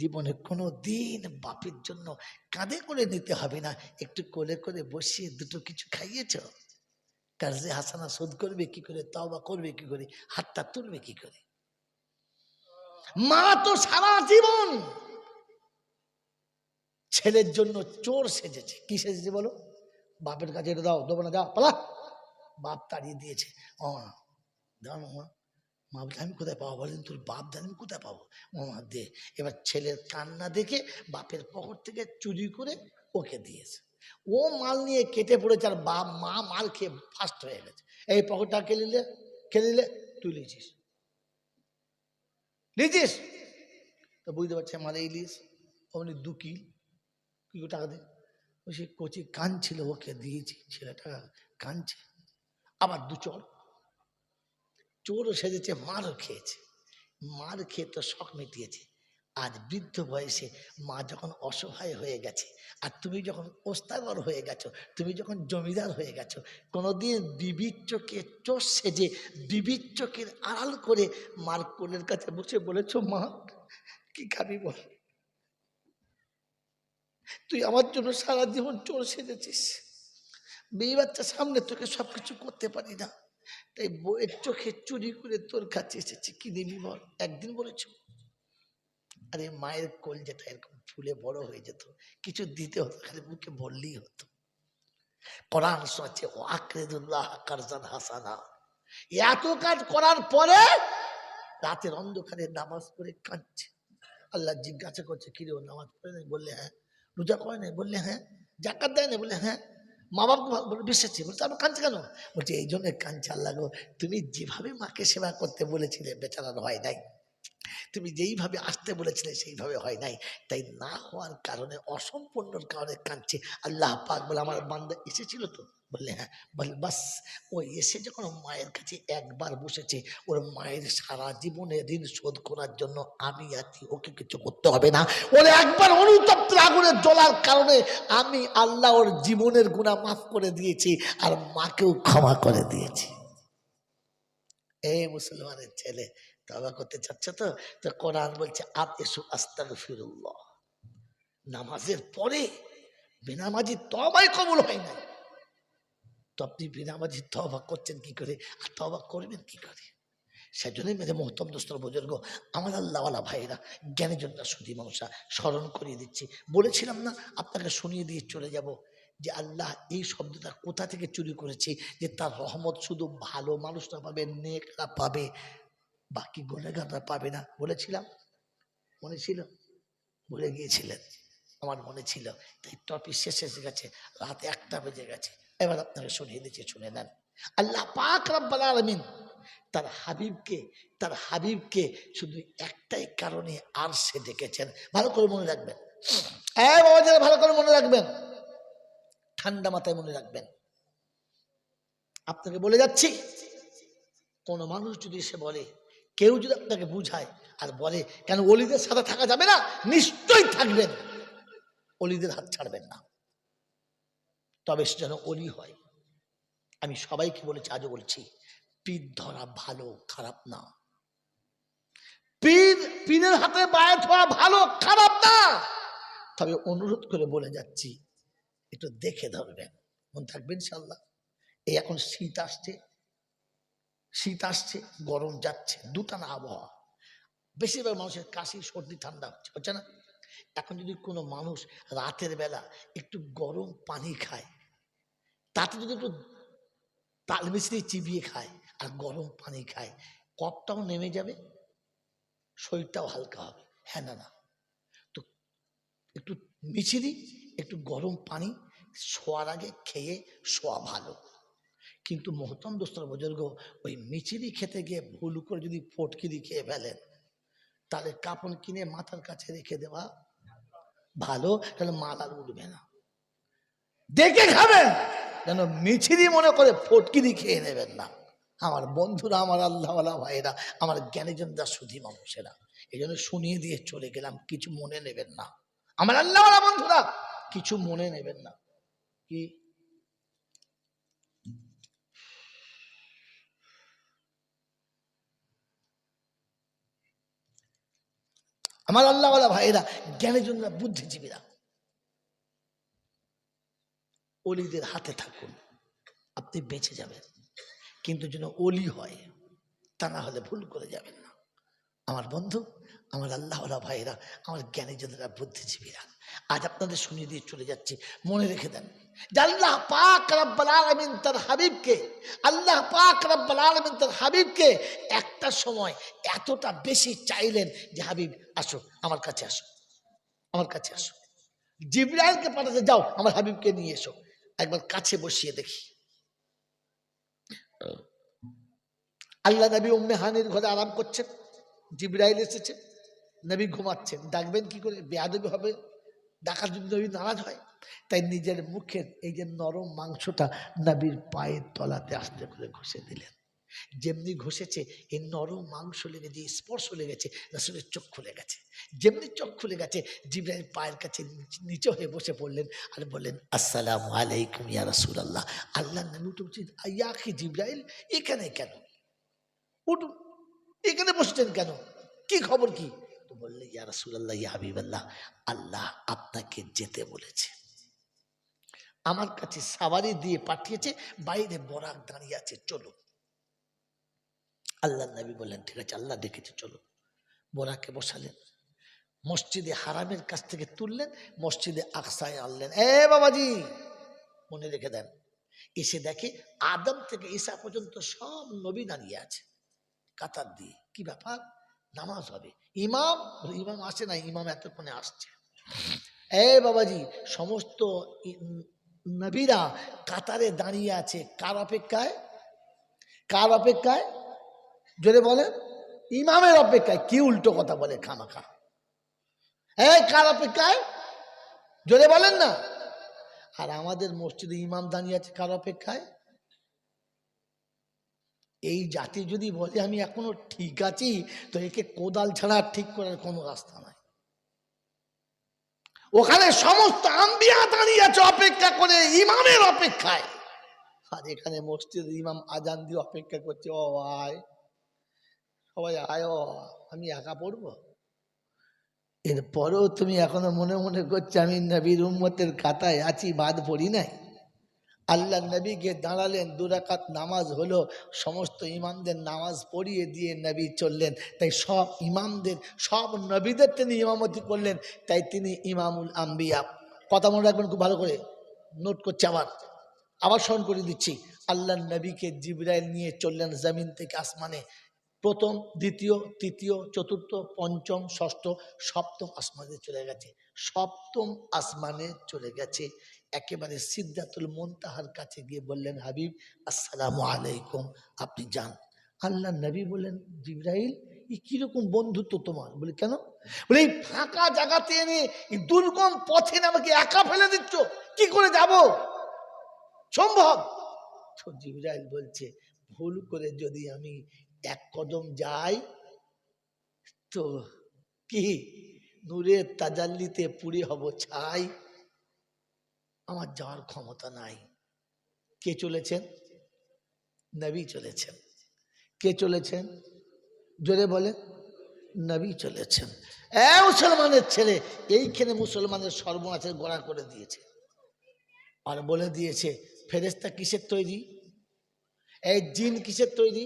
জীবনে কোনো দিন বাপের জন্য কাঁধে করে নিতে হবে না, একটু কোলে করে বসিয়ে দুটো কিছু খাইয়েছ? কারজে হাসানা শোধ করবে কি করে? তওবা করবে কি করে? হাতটা তুলবে কি করে? মা তো সারা জীবন ছেলের জন্য চোর সেজেছে। কি সেজেছে বলো? বাপের কাছে এটা দাও, দেবো না, যা পালা। বাপ তাড়িয়ে দিয়েছে। দাও মা। মা বলে আমি কোথায় পাবো? বলেন তোর বাপ দেন, আমি কোথায় পাবো? মা দে। এবার ছেলের কান্না দেখে বাপের পকেট থেকে চুরি করে ওকে দিয়েছে। ও মাল নিয়ে কেটে পড়েছে, আর বাপ মা মাল খেয়ে ফার্স্ট হয়ে গেছে। এই পকেটটা কে নিলে? কে নিলে? তুই লিছিস, লিছিস তো বুঝতে পারছে মাল এই লিস। অমনি 2 কিল টাকা দে। ওই সে কচি কান ছিল, ওকে দিয়েছি, ছেলেটা কানছে। আবার 2 চড়। চোরও সেজেছে, মারও খেয়েছে। মার খেয়ে তো শখ মিটিয়েছে। আজ বৃদ্ধ বয়সে মা যখন অসহায় হয়ে গেছে, আর তুমি যখন ওস্তাগর হয়ে গেছো, তুমি যখন জমিদার হয়ে গেছো, কোনোদিন বিবির চোখে চোর সেজে বিবির চোখের আড়াল করে মার কোলের কাছে বসে বলেছো, মা কি খাবি বল? তুই আমার জন্য সারা জীবন চোর সেজেছিস, মেয়ে বাচ্চা সামনে তোকে সবকিছু করতে পারি না, তাই বইয়ের চোখে চুরি করে তোর কাছে এসেছি, কি দিবি বল? একদিন বলেছ? আরে মায়ের কোল যেটা এরকম ফুলে বড় হয়ে যেত, কিছু দিতে হতো, খালি মুখে বললেই হতো। কোরআন শোনাচ্ছে ওয়াকরিদুল্লাহ কারজান হাসানা। এত কাজ করার পরে রাতের অন্ধকারে নামাজ পড়ে কাঁদছে। আল্লাহ জিজ্ঞাসা করছে, কিরে ও নামাজ পড়ে নাই? বললে হ্যাঁ। রোজা করে নাই? বললে হ্যাঁ। জাকাত দেয় না? বললে হ্যাঁ। মা বাবা বেসেছে? বলছে আমার কাঁদছে কেন? বলছে এই জন্য কাঁদছে, আল্লাহ গো তুমি যেভাবে মাকে সেবা করতে বলেছিলে বেচারার হয় নাই, তুমি যেইভাবে আসতে বলেছিলে সেইভাবে হয় নাই, তাই না হওয়ার কারণে, অসম্পূর্ণর কারণে কাঁদছে। আল্লাহ পাক বলে আমার বান্দা এসেছিল তো? বললে হ্যাঁ। বল বাস, ও এসে যখন মায়ের কাছে একবার বসেছে, ওর মায়ের সারা জীবনের ঋণ শোধ করার জন্য আমি আছি, ওকে কিছু করতে হবে না। ওর একবার অনুতপ্ত আগুনে জ্বলার কারণে আমি আল্লাহ ওর জীবনের গুনাহ মাফ করে দিয়েছি, আর মাকেও ক্ষমা করে দিয়েছি। এই মুসলমানের ছেলে তওবা করতে চাচ্ছ তো? তো কোরআন বলছে আতিসু আস্তাগফিরুল্লাহ। নামাজের পরে বেনামাজি তওবাই কবুল হয় না, তো আপনি বেনামাজি তওবা করছেন কি করে, আর তওবা করবেন কি করে? সেজন্যই মেরে মোহতম দোস্তর বুজুর্গ, আমার আল্লাহওয়ালা ভাইরা, জ্ঞানীজনরা, সুধী মানুষরা, স্মরণ করিয়ে দিচ্ছি। বলেছিলাম না আপনাকে শুনিয়ে দিয়ে চলে যাব যে আল্লাহ এই শব্দটা কোথা থেকে চুরি করেছি, যে তার রহমত শুধু ভালো মানুষরা পাবে, নেকরা পাবে, বাকি গুনেগাররা পাবে না। বলেছিলাম, মনে ছিল? ভুলে গিয়েছিলেন? আমার মনে ছিল। তাই টপিক শেষ এসে গেছে, রাত 1টা বেজে গেছে। এবার আপনাকে শুনিয়ে দিচ্ছি, শুনে নেন। আল্লাহ পাক রব্বুল আলামিন তার হাবিবকে শুধু একটাই কারণে আরশে ডেকেছেন। ভালো করে মনে রাখবেন, বাবা যারা ভালো করে মনে রাখবেন, ঠান্ডা মাথায় মনে রাখবেন। আপনাকে বলে যাচ্ছি, কোন মানুষ যদি এসে বলে, কেউ যদি আপনাকে বুঝায় আর বলে কেন ওলিদের সাথে থাকা যাবে না, নিশ্চয়ই থাকবেন, ওলিদের হাত ছাড়বেন না, তবে সে যেন ওলি হয়। আমি সবাইকে বলেছি, আজও বলছি, পীর ধরা ভালো, খারাপ না। পীরের হাতে বায়াত হওয়া ভালো, খারাপ না। তবে অনুরোধ করে বলে যাচ্ছি, একটু দেখে ধরবেন, মন থাকবেন ইনশাআল্লাহ। এই এখন শীত আসছে, গরম যাচ্ছে, দুটানা আবহাওয়া, বেশিরভাগ মানুষের কাশি, সর্দি, ঠান্ডা হচ্ছে না? এখন যদি কোনো মানুষ রাতের বেলা একটু গরম পানি খায়, তাতে যদি একটু তাল মিছরি চিবিয়ে খায় আর গরম পানি খায়, কফটাও নেমে যাবে, শরীরটাও হালকা হবে। হ্যাঁ না? তো একটু মিছরি, একটু গরম পানি শোয়ার আগে খেয়ে শোয়া ভালো। কিন্তু মোহতম দোস্তর বুজুর্গ, ওই মিছরি খেতে গিয়ে ভুল করে যদি ফটকিরি খেয়ে ফেলেন, তাহলে কাপড় কিনে মাথার কাছে রেখে দেওয়া ভালো, তাহলে মাল আর উঠবে না। দেখে খাবেন, যেন মিছিরি মনে করে ফটকিরি খেয়ে নেবেন না। আমার বন্ধুরা, আমার আল্লাহওয়ালা ভাইরা, আমার জ্ঞানীজনরা, সুধী মানুষেরা, এই জন্য শুনিয়ে দিয়ে চলে গেলাম, কিছু মনে নেবেন না। আমার আল্লাহওয়ালা বন্ধুরা, কিছু মনে নেবেন না। কি আমার আল্লাহওয়ালা ভাইরা, জ্ঞানীজনরা, বুদ্ধিজীবীরা, ওলিদের হাতে থাকুন, আপনি বেঁচে যাবেন। কিন্তু যেন ওলি হয়, তা না হলে ভুল করে যাবেন না। আমার বন্ধু, আমার আল্লাহওয়ালা ভাইরা, আমার জ্ঞানীজনেরা, বুদ্ধিজীবীরা, আজ আপনাদের শুনিয়ে দিয়ে চলে যাচ্ছি, মনে রেখে দেন যে আল্লাহ পাক রব্বুল আলামিন তার হাবিবকে, আল্লাহ পাক রব্বুল আলামিন তার হাবিবকে একটা সময় এতটা বেশি চাইলেন যে হাবিব আসো, আমার কাছে আসো, আমার কাছে আসো। জিবরাইলকে পাঠাতে, যাও আমার হাবিবকে নিয়ে এসো, একবার কাছে বসিয়ে দেখি। আল্লাহ নবী উম্মে হানির ঘরে আরাম করছেন, জিবরাইল এসেছে, নবী ঘুমাচ্ছেন, ডাকবেন কি করে, বেয়াদবি হবে, ডাকার যদি নবী নারাজ হয়। তাই নিজের মুখের এই যে নরম মাংসটা নবীর পায়ের তলাতে আস্তে করে ঘষে দিলেন। যেমনি ঘষেছে, এই নরম মাংস লেগে যে স্পর্শ লেগেছে, রাসূলের চোখ খুলে গেছে। যেমনি চোখ খুলে গেছে, জিবরাইল পায়ের কাছে নিচে হয়ে বসে পড়লেন আর বললেন, আসসালামু আলাইকুম ইয়া রাসূলুল্লাহ। আল্লাহ নবী উঠে বলছেন, ইয়া আখি জিবরাইল, এখানে কেন? উঠুন, এখানে বসছেন কেন? কি খবর কি? তো বললে, ইয়া রাসূলুল্লাহ, ইয়া হাবিবাল্লাহ, আল্লাহ আপনাকে যেতে বলেছে, আমার কাছে সাওয়ারি দিয়ে পাঠিয়েছে, বাইরে বরাক দাঁড়িয়ে আছে, চলো। আল্লাহ নবী বললেন, ঠিক আছে, আল্লাহ ডেকেছে, চলো। বোরাকে বসালেন, মসজিদে হারামের কাছ থেকে তুললেন, মসজিদে আকসায় আনলেন। বাবাজি, মনে রেখে দেন, এসে দেখে আদম থেকে ঈসা পর্যন্ত সব নবী দাঁড়িয়ে আছে কাতার দিয়ে। কি ব্যাপার? নামাজ হবে। ইমাম আসে না, ইমাম এতক্ষণে আসছে। এই বাবাজি, সমস্ত নবীরা কাতারে দাঁড়িয়ে আছে কার অপেক্ষায়? কার অপেক্ষায়? জোরে বলেন। ইমামের অপেক্ষায়। কি উল্টো কথা বলে খামাখা? এই কার অপেক্ষায়? জোরে বলেন না। আর আমাদের মসজিদে ইমাম দাঁড়িয়ে আছে কার অপেক্ষায়? এই জাতি যদি বলে আমি এখনো ঠিক আছি, তো একে কোদাল ছাড়া ঠিক করার কোনো রাস্তা নাই। ওখানে সমস্ত আম্বিয়া দাঁড়িয়ে আছে অপেক্ষা করে ইমামের অপেক্ষায়, আর এখানে মসজিদের ইমাম আজান দিয়ে অপেক্ষা করছে, ও আয় সবাই আয়, ও আমি একা পড়বো। এরপরেও তুমি এখনো মনে মনে করছো আমি নবীর উম্মতের খাতায় আছি, বাদ পড়ি নাই। আল্লাহ নবীকে দাঁড়ালেন, 2 রাকাত নামাজ হলো, সমস্ত ইমামদের নামাজ পড়িয়ে দিয়ে নবী চললেন। তাই সব ইমামদের, সব নবীদের তিনি ইমামতি করলেন, তাই তিনি ইমামুল আম্বিয়া। কথা মনে রাখবেন খুব ভালো করে, নোট করছে। আবার স্মরণ করে দিচ্ছি। আল্লাহ নবীকে জিবরাইল নিয়ে চললেন জমিন থেকে আসমানে। প্রথম, দ্বিতীয়, তৃতীয়, চতুর্থ, পঞ্চম, ষষ্ঠ, সপ্তম আসমানে চলে গেছে। সপ্তম আসমানে চলে গেছে, একেবারে সিদরাতুল মুনতাহার কাছে গিয়ে বললেন, হাবিব আসসালামু আলাইকুম, আপনি যান। আল্লাহ নবী বললেন, জিবরাইল এই কিরকম বন্ধুত্ব তোমার? বলে কেন? বলে এই ফাঁকা জায়গাতে এনে এই দুর্গম পথে আমাকে একা ফেলে দিচ্ছ, কি করে যাব? সম্ভব? তো জিবরাইল বলছে, ভুল করে যদি আমি 1 কদম যাই তো কি নূরের তাজাল্লিতে পুড়ে হব ছাই, আমার যাওয়ার ক্ষমতা নাই। কে চলেছেন? নবী চলেছেন। কে চলেছেন? জোরে বলে। নবী চলেছেন। মুসলমানের ছেলে এইখানে মুসলমানের সর্বনাশের গোড়া করে দিয়েছে, আর বলে দিয়েছে ফেরেশতা কিসের তৈরি? এই জিন কিসের তৈরি?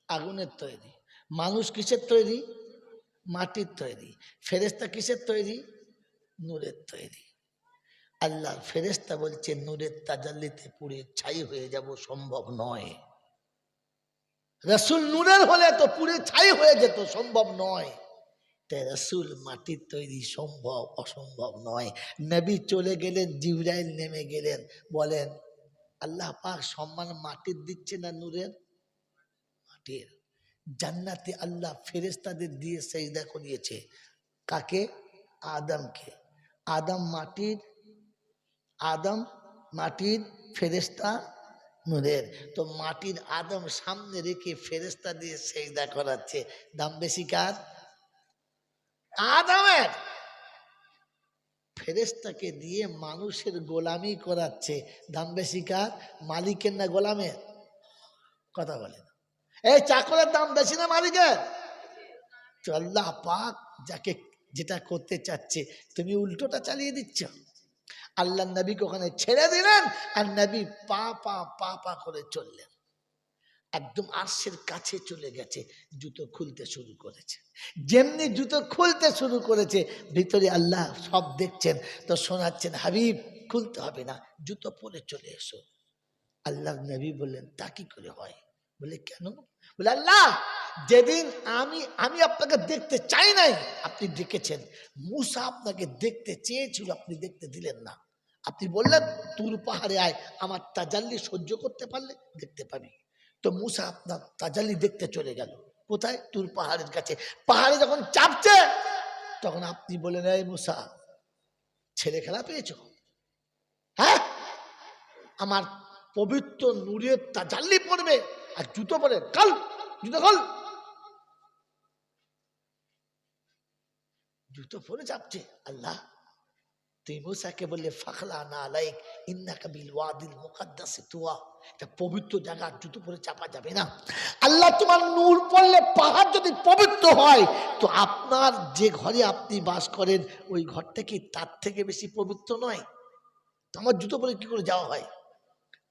আগুনের তৈরি। মানুষ কিসের তৈরি? মাটির তৈরি। ফেরেশতা কিসের তৈরি? নূরের তৈরি। আল্লাহ ফেরেশতা বলছে নূরের তাজাল্লিতে পুড়ে ছাই হয়ে যাব, সম্ভব নয়। রাসূল নূরের হলে তো পুড়ে ছাই হয়ে যেত, সম্ভব নয়। তাই রাসূল মাটির তৈরি, সম্ভব, অসম্ভব নয়। নবী চলে গেলেন, জিবরাইল নেমে গেলেন, বলেন আল্লাহ পাক সম্মান মাটির দিচ্ছে না নূরের? মাটির। জান্নাতে আল্লাহ ফেরেশতাদের দিয়ে সেজদা করিয়েছে। কাকে? আদমকে। আদম মাটির, আদম মাটির, ফেরেশতা নূরের। তো মাটির আদম সামনে রেখে ফেরেশতা দিয়ে সেজদা করাচ্ছে, দাম বেশি কার? আদমের। ফেরেশতাকে দিয়ে মানুষের গোলামি করাচ্ছে, দাম বেশি কার? মালিকের না গোলামের? কথা বলেন। এই চাকরের দাম বেশি না মালিকের? তো আল্লাহ পাক যাকে যেটা করতে চাচ্ছে, তুমি উল্টোটা চালিয়ে দিচ্ছ। আল্লাহ নবীকে ওখানে ছেড়ে দিলেন, আর নবী পা পা পা পা করে চললেন, একদম আরশের কাছে চলে গেছে। জুতো খুলতে শুরু করেছে। যেমনি জুতো খুলতে শুরু করেছে, ভিতরে আল্লাহ সব দেখছেন, তো শোনাচ্ছেন, হাবিব খুলতে হবে না, জুতো পরে চলে এসো। আল্লাহ নবী বললেন, তা কি করে হয়? বলে কেন? বলে আল্লাহ যেদিন আমি আপনাকে দেখতে চাই নাই, আপনি ডেকেছেন। মূসা আপনাকে দেখতে চেয়েছিল, আপনি দেখতে দিলেন না। আপনি বললেন তুর পাহাড়ে আয়, আমার তাজাল্লি সহ্য করতে পারলে দেখতে পাবি। তো মূসা আপনার তাজাল্লি দেখতে চলে গেল কোথায়? তুর পাহাড়ের কাছে। পাহাড়ে যখন চাপছে, তখন আপনি বলেন, এই মূসা ছেলে খেলা পেয়েছো? হ্যাঁ, আমার পবিত্র নূরের তাজাল্লি পড়বে আর জুতো পরে কাল, জুতো খোল। জুতো পরে যাচ্ছে। আল্লাহ তুই মূসাকে বললে ফাখলা না আলাইক ইন্নাকা বিল ওয়াদিল মুকাদ্দাসি তুয়া, এটা পবিত্র জায়গা, জুতো পরে চাপা যাবে না। আল্লাহ তোমার নূর পড়লে পাহাড় যদি পবিত্র হয়, তো আপনার যে ঘরে আপনি বাস করেন ওই ঘরটা কি তার থেকে বেশি পবিত্র নয়? তো আমার জুতো পরে কি করে যাওয়া হয়?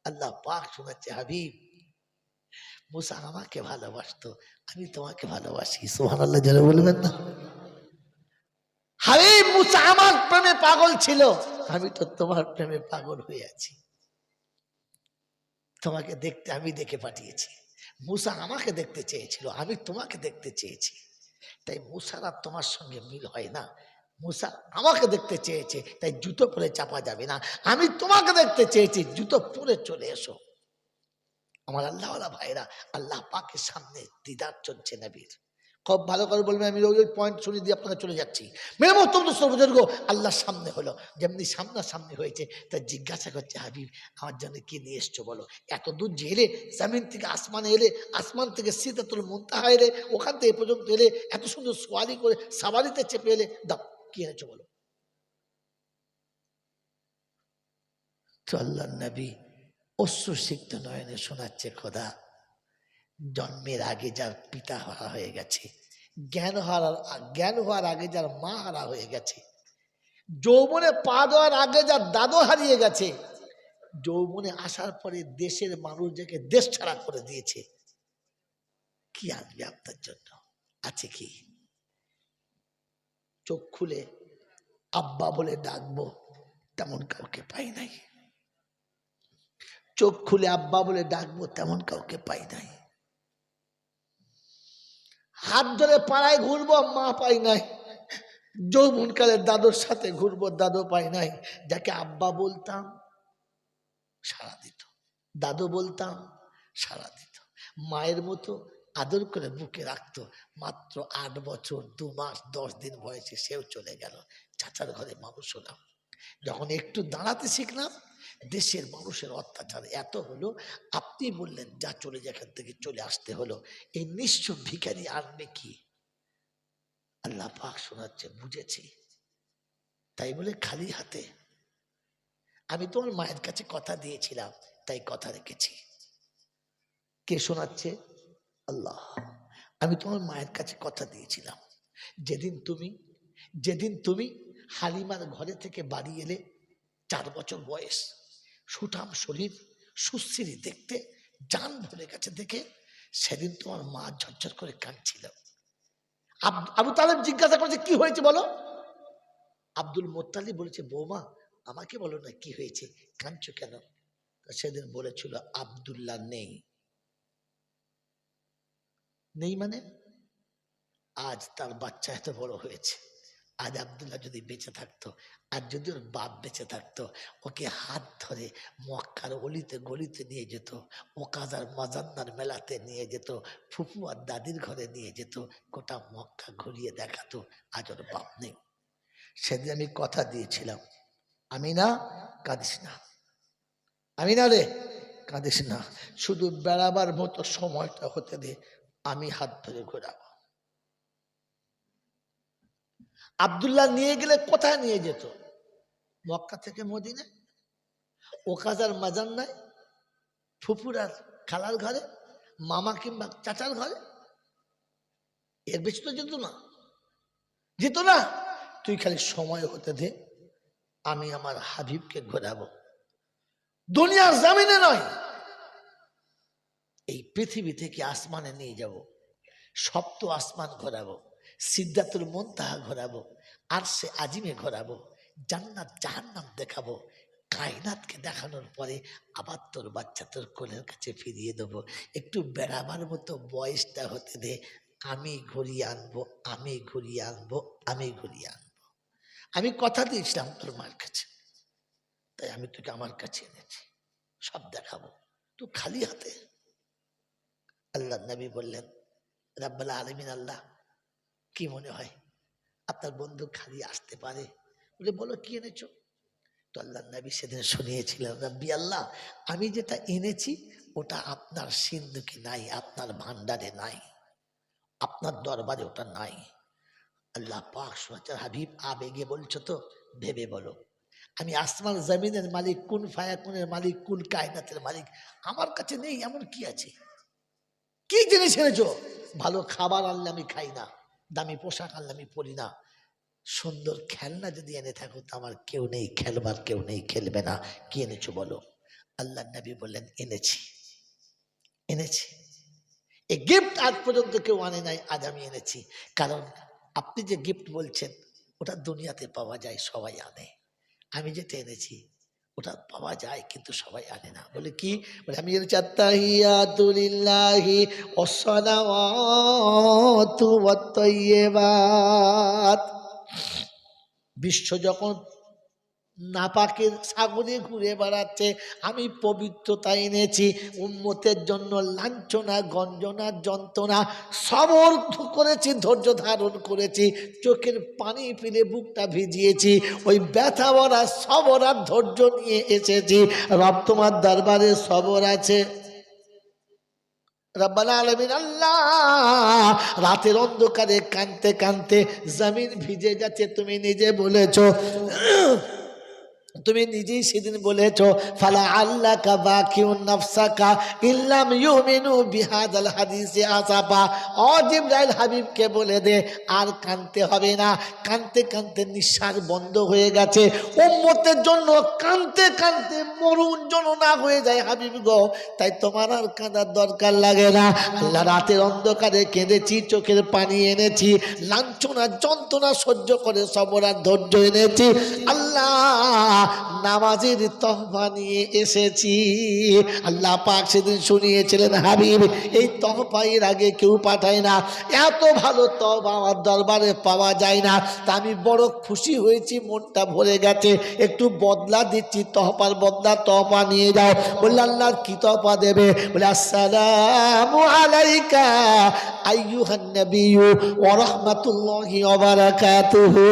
আল্লাহ পাক শোনাচ্ছে, হাবিব মূসা আমাকে ভালোবাসতো, আমি তোমাকে ভালোবাসি। সুবহানাল্লাহ যারা বলবেন না। হাবিব মূসা আমার প্রেমে পাগল ছিল, আমি তো তোমার প্রেমে পাগল হয়ে আছি। তোমাকে দেখতে আমি দেখে পাঠিয়েছি। মূসা আমাকে দেখতে চেয়েছিল, আমি তোমাকে দেখতে চেয়েছি। তাই মূসার আর তোমার সঙ্গে মিল হয় না। মুসা আমাকে দেখতে চেয়েছে, তাই জুতো পরে চাপা যাবে না। আমি তোমাকে দেখতে চেয়েছি, জুতো পরে চলে এসো। আমার আল্লাহওয়ালা ভাইরা, আল্লাহ পাকের সামনে দিদার চলছে নবীর। খুব ভালো করে বলবেন, আমি ওই পয়েন্ট শুনে দিয়ে আপনাকে চলে যাচ্ছি। মেরে মহতরম বুজুর্গ, আল্লাহর সামনে হলো, যেমনি সামনাসামনি হয়েছে, তা জিজ্ঞাসা করছে, হাবিব আমার জন্য কি নিয়ে এসছো বলো। এত দূর যে এলে, জমিন থেকে আসমানে এলে, আসমান থেকে সিদরাতুল মুনতাহা এলে, ওখান থেকে এ পর্যন্ত এলে, এত সুন্দর সোয়ারি করে সাওয়ারিতে চেপে এলে, দাও কি এনেছো বলো। তো আল্লাহ নবী অশ্রুসিক্ত নয়নে শোনাচ্ছে, খোদা জন্মের আগে যার পিতা হারা হয়ে গেছে, জ্ঞান হওয়ার আগে যার মা হারা হয়ে গেছে, যৌবনে পা দেওয়ার আগে যার দাদু হারিয়ে গেছে, যৌবনে আসার পরে দেশের মানুষ যাকে দেশ ছাড়া করে দিয়েছে, কি আনবে আপনার জন্য? আছে কি? চোখ খুলে আব্বা বলে ডাকবো তেমন কাউকে পাই নাই। চোখ খুলে আব্বা বলে ডাকবো তেমন কাউকে পাই নাই। হাত ধরে পাড়ায় ঘুরবো, মা পাই নাই। যৌবনকালে দাদুর সাথে ঘুরবো, দাদু পাই নাই। যাকে আব্বা বলতাম সাড়া দিত, দাদু বলতাম সাড়া দিত, মায়ের মতো আদর করে বুকে রাখতো। মাত্র 8 বছর 2 মাস 10 দিন বয়সে সেও চলে গেল। চাচার ঘরে মানুষ হলাম। যখন একটু দাঁড়াতে শিখলাম, দেশের মানুষের অত্যাচার এত হলো, আপনি বললেন যা চলে যা, এখান থেকে চলে আসতে হলো। এই নিঃস্ব ভিখারি আনবে কি? আল্লাহ পাক শোনাচ্ছে, বুঝেছি, তাই বলে খালি হাতে। আমি তোমার মায়ের কাছে কথা দিয়েছিলাম, তাই কথা রেখেছি। কে শোনাচ্ছে? আল্লাহ। আমি তোমার মায়ের কাছে কথা দিয়েছিলাম, যেদিন তুমি হালিমার ঘরে থেকে বাড়ি এলে, 4 বছর বয়স, সুঠাম শরীর, সুশ্রী দেখতে, জান ভরে গেছে দেখে, সেদিন তোমার মা ঝরঝর করে কাঁদছিল। আবু তালেব জিজ্ঞাসা করছে, কি হয়েছে বলো। আব্দুল মোত্তালিব বলেছে, বৌমা আমাকে বলো না কি হয়েছে, কাঁদছো কেন? সেদিন বলেছিল, আব্দুল্লাহ নেই। নেই মানে? আজ তার বাচ্চা এত বড় হয়েছে, আজ আব্দুল্লাহ যদি বেঁচে থাকতো, আর যদি ওর বাপ বেঁচে থাকতো, ওকে হাত ধরে মক্কার অলিতে গলিতে নিয়ে যেত, ওকাজার মাজান্নার মেলাতে নিয়ে যেত, ফুফু আর দাদির ঘরে নিয়ে যেত, গোটা মক্কা ঘুরিয়ে দেখাতো। আজ ওর বাপ নেই। সেদিন আমি কথা দিয়েছিলাম, আমি না, কাঁদিস না, আমি না রে, কাঁদিস না, শুধু বেড়াবার মতো সময়টা হতে দে, আমি হাত ধরে ঘোরাবো। আব্দুল্লাহ নিয়ে গেলে কোথায় নিয়ে যেত? মক্কা থেকে মদিনা, ওকাজার মাজান্নায়, ফুফুরার খালার ঘরে, মামা কিংবা চাচার ঘরে। এর বেশি তো যেত না, যেত না। তুই খালি সময় হতে দে, আমি আমার হাবিবকে ঘোরাবো। দুনিয়ার জামিনে নয়, এই পৃথিবী থেকে আসমানে নিয়ে যাব, সপ্ত আসমান ঘোরাবো, সিদ্ধাতুল মুনতাহা ঘোরাবো, আরশে আজিমে ঘোরাবো, জান্নাত জাহান্নাম দেখাবো। কায়নাতকে দেখানোর পরে আবার তোর বাচ্চা তোর কোলের কাছে ফিরিয়ে দেবো। একটু বেড়াবার মতো বয়সটা হতে দে, আমি ঘুরিয়ে আনবো, আমি ঘুরিয়ে আনবো, আমি ঘুরিয়ে আনবো। আমি কথা দিয়েছিলাম তোর মার কাছে, তাই আমি তোকে আমার কাছে এনেছি, সব দেখাবো, তুই খালি হাতে। আল্লাহ নবী বললেন, রাব্বুল আলামিন আল্লাহ, কি মনে হয় আপনার বন্ধু খালি আসতে পারে? বলে, বলো কি এনেছো? তো আল্লাহ নবী সেদিন শুনিয়েছিলেন, রাব্বি আল্লাহ, আমি যেটা এনেছি ওটা আপনার সিন্ধুকে নাই, আপনার ভান্ডারে নাই, আপনার দরবারে ওটা নাই। আল্লাহ পাক শোনাচ্ছেন, হাবিব আবেগে বলছো তো, ভেবে বলো। আমি আসমান জমিনের মালিক, কুন ফায়াকুনের মালিক, কুল কায়নাতের মালিক, আমার কাছে নেই এমন কি আছে? কি জিনিস এনেছো? ভালো খাবার আনলে আমি খাই না, দামি পোশাক আনলে আমি পরি না, সুন্দর খেলনা যদি এনে থাকো তো আমার কেউ নেই খেলবার, কেউ নেই খেলবে না, কি এনেছো বলো? আল্লাহ নবী বললেন, এনেছি, এনেছি। এই গিফট আজ পর্যন্ত কেউ আনে নাই, আজ আমি এনেছি। কারণ আপনি যে গিফট বলছেন ওটা দুনিয়াতে পাওয়া যায়, সবাই আনে। আমি যেটা এনেছি ওটা পাওয়া যায় কিন্তু সবাই আনে না। বলে কি? বলে আমি এনেছি আত্তাহিয়াতু লিল্লাহি ওয়াসসালাওয়াতু ওয়াত-তাইয়্যিবাত। বিশ্ব যখন নাপাকের সাগরে ঘুরে বেড়াচ্ছে, আমি পবিত্রতা এনেছি উম্মতের জন্য। লাঞ্ছনা, গঞ্জনা, যন্ত্রণা সবর করেছি, ধৈর্য ধারণ করেছি, চোখের পানি ফেলে বুকটা ভিজিয়েছি, ওই ব্যথা ভরা সবর আর ধৈর্য নিয়ে এসেছি। রব তোমার দরবারে সবর আছে। রব্বানা আলামিন আল্লাহ, রাতের অন্ধকারে কাঁদতে কাঁদতে জমিন ভিজে যাচ্ছে। তুমি নিজে বলেছো, তুমি নিজেই সেদিন বলেছো, ফালা আল্লাকা বাকিউন নাফসাকা ইল্লাম ইউমিনু বিহাদাল হাদিসে আসাফা। ও জিবরাইল, হাবিবকে বলে দে আর কাঁদতে হবে না। কাঁদতে কাঁদতে নিঃশ্বাস বন্ধ হয়ে গেছে। উম্মতের জন্য কাঁদতে কাঁদতে মরণ জননা হয়ে যায় হাবিব গো, তাই তোমার আর কাঁদার দরকার লাগে না। আল্লাহ, রাতের অন্ধকারে কেঁদেছি, চোখের পানি এনেছি, লাঞ্ছনা যন্ত্রণা সহ্য করে সবর আর ধৈর্য এনেছি। আল্লাহ, নামাজের তহবা নিয়ে এসেছি। আল্লাহ পাক সেদিন শুনিয়েছিলেন, হাবিব এই তহবা এর আগে কেউ পাঠায় না, এত ভালো তহবা আমার দরবারে পাওয়া যায় না। তা আমি বড় খুশি হয়েছি, মনটা ভরে গেছে, একটু বদলা দিচ্ছি, তহবার বদলা তহবা নিয়ে যাও। বললে আল্লাহ কি তহবা দেবে? বলে আসসালামু আলাইকা আইয়ুহান নবিয়্যু ওয়া রাহমাতুল্লাহি ওয়া বারাকাতুহু।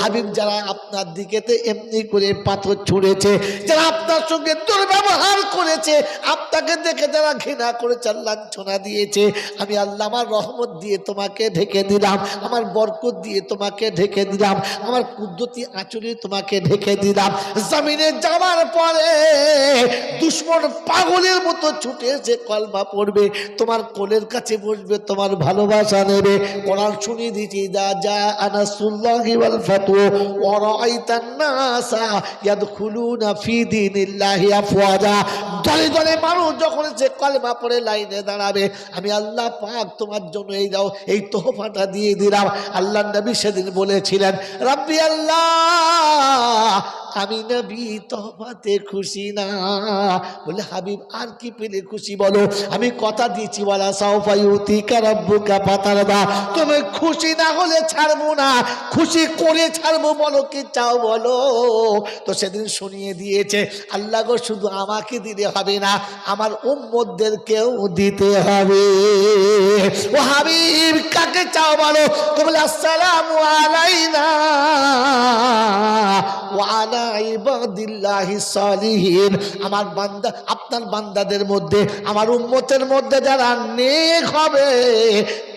হাবিব, যারা আপনার দিকেতে এমনি করে পাথর ছুঁড়েছে, যারা আপনার সঙ্গে দুর্ব্যবহার করেছে, আপনাকে দেখে যারা ঘৃণা করেছে, লাঞ্ছনা দিয়েছে, আমি আল্লাহ আমার রহমত দিয়ে তোমাকে ঢেকে দিলাম, আমার বরকত দিয়ে তোমাকে ঢেকে দিলাম, আমার কুদরতি আঁচলে তোমাকে ঢেকে দিলাম। জমিনে যাওয়ার পরে দুশ্মন পাগলের মতো ছুটে এসে কলমা পড়বে, তোমার কোলের কাছে বসবে, তোমার ভালোবাসা নেবে। কোরআন শুনিয়ে দিয়েছি, যা যা আনাসুল্লাহি ওয়াল ফাতহু ওয়া রাআইতান নাসা ইয়াদখুলুনা ফি দীনিল্লাহি আফওয়াজা। দলে দলে মানুষ যখন সে কলমা পড়ে লাইনে দাঁড়াবে, আমি আল্লাহ পাক তোমার জন্য এই দাও, এই তোহফাটা দিয়ে দিলাম। আল্লাহ নবী সেদিন বলেছিলেন, রাব্বি আল্লাহ, আমি নবী তোহফাতে খুশি না। বলে হাবিব আর কি পেলে খুশি বলো? আমি কথা দিয়েছি, ওয়ালা সাওফা ইউতিকা রাব্বুকা ফাতারদা, তুমি খুশি না হলে ছাড়বো না, খুশি করে ছাড়বো। বলো কি চাও বলো। তো সেদিন শুনিয়ে দিয়েছে, আল্লাহ গো শুধু আমাকে দিলে হবে না, আমার উম্মতদেরকেও দিতে হবে। ও হাবিব, কাকে চাও বলো? তো বলে আসসালামু আলাইনা ওয়া আলা ইবাদিল্লাহিস সালিহিন। আমার বান্দা, আপনার বান্দাদের মধ্যে, আমার উম্মতের মধ্যে যারা নেক হবে,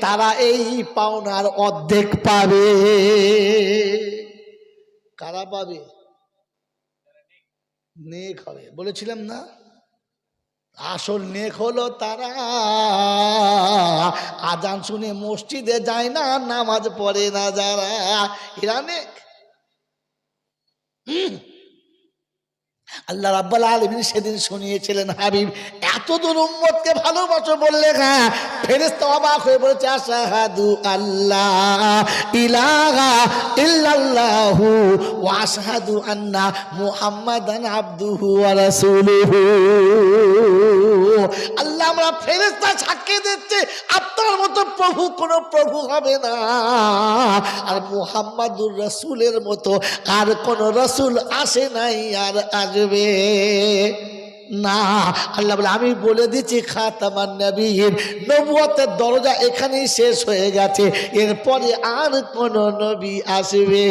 তারা এই পাওনার অর্ধেক পাবে। কারা পাবে? নেক হবে। বলেছিলাম না, আসল নেক হলো তারা আজান শুনে মসজিদে যায় না, নামাজ পড়ে না যারা, এরা নেক। আল্লাহ রাব্বুল আলামিন সেদিন শুনিয়েছিলেন, হাবিব এত দূর উম্মতকে ভালোবাসো বললে, হ্যাঁ। ফেরেশতা অবাক হয়ে বলেছে, আশহাদু আল্লাহ ইলাহা ইল্লাল্লাহু ওয়া আশহাদু আন্না মুহাম্মাদান আবদুহু ওয়া রাসূলুহু। আল্লাহ, আমরা ফেরেশতা সাক্ষী দিচ্ছে আপনার মতো প্রভু কোন প্রভু হবে না, আর মুহাম্মাদুর রাসূলের মতো আর কোন রাসূল আসে নাই আর আসবে না। আল্লাহ বলে, আমি বলে দিচ্ছি খাতামান নবীর, নবুয়তের দরজা এখানেই শেষ হয়ে গেছে, এরপরে আর কোন নবী আসবে?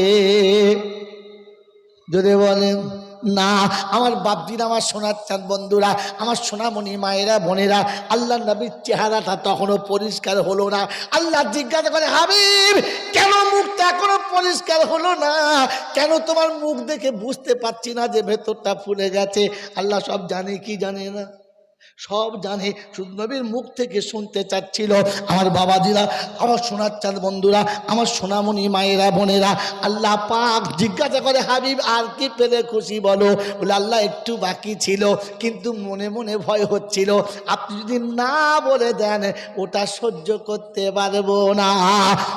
যদি বলেন না। আমার বাপজিরা, আমার সোনার চাঁদ বন্ধুরা, আমার সোনামণি মায়েরা বোনেরা, আল্লাহ নবীর চেহারাটা তখনও পরিষ্কার হলো না। আল্লাহ জিজ্ঞাসা করে, হাবিব কেন মুখটা এখনো পরিষ্কার হলো না? কেন তোমার মুখ দেখে বুঝতে পারছি না যে ভেতরটা ফুলে গেছে? আল্লাহ সব জানে কি জানে না? সব জানে, শুধু নবীর মুখ থেকে শুনতে চাচ্ছিল। আমার বাবাজিরা, আমার সোনার চাঁদ বন্ধুরা, আমার সোনামণি মায়েরা বোনেরা, আল্লাহ পাক জিজ্ঞাসা করে, হাবিব আর কি পেলে খুশি বলো? বলে আল্লাহ একটু বাকি ছিল, কিন্তু মনে মনে ভয় হচ্ছিল, আপনি যদি না বলে দেন ওটা সহ্য করতে পারবো না।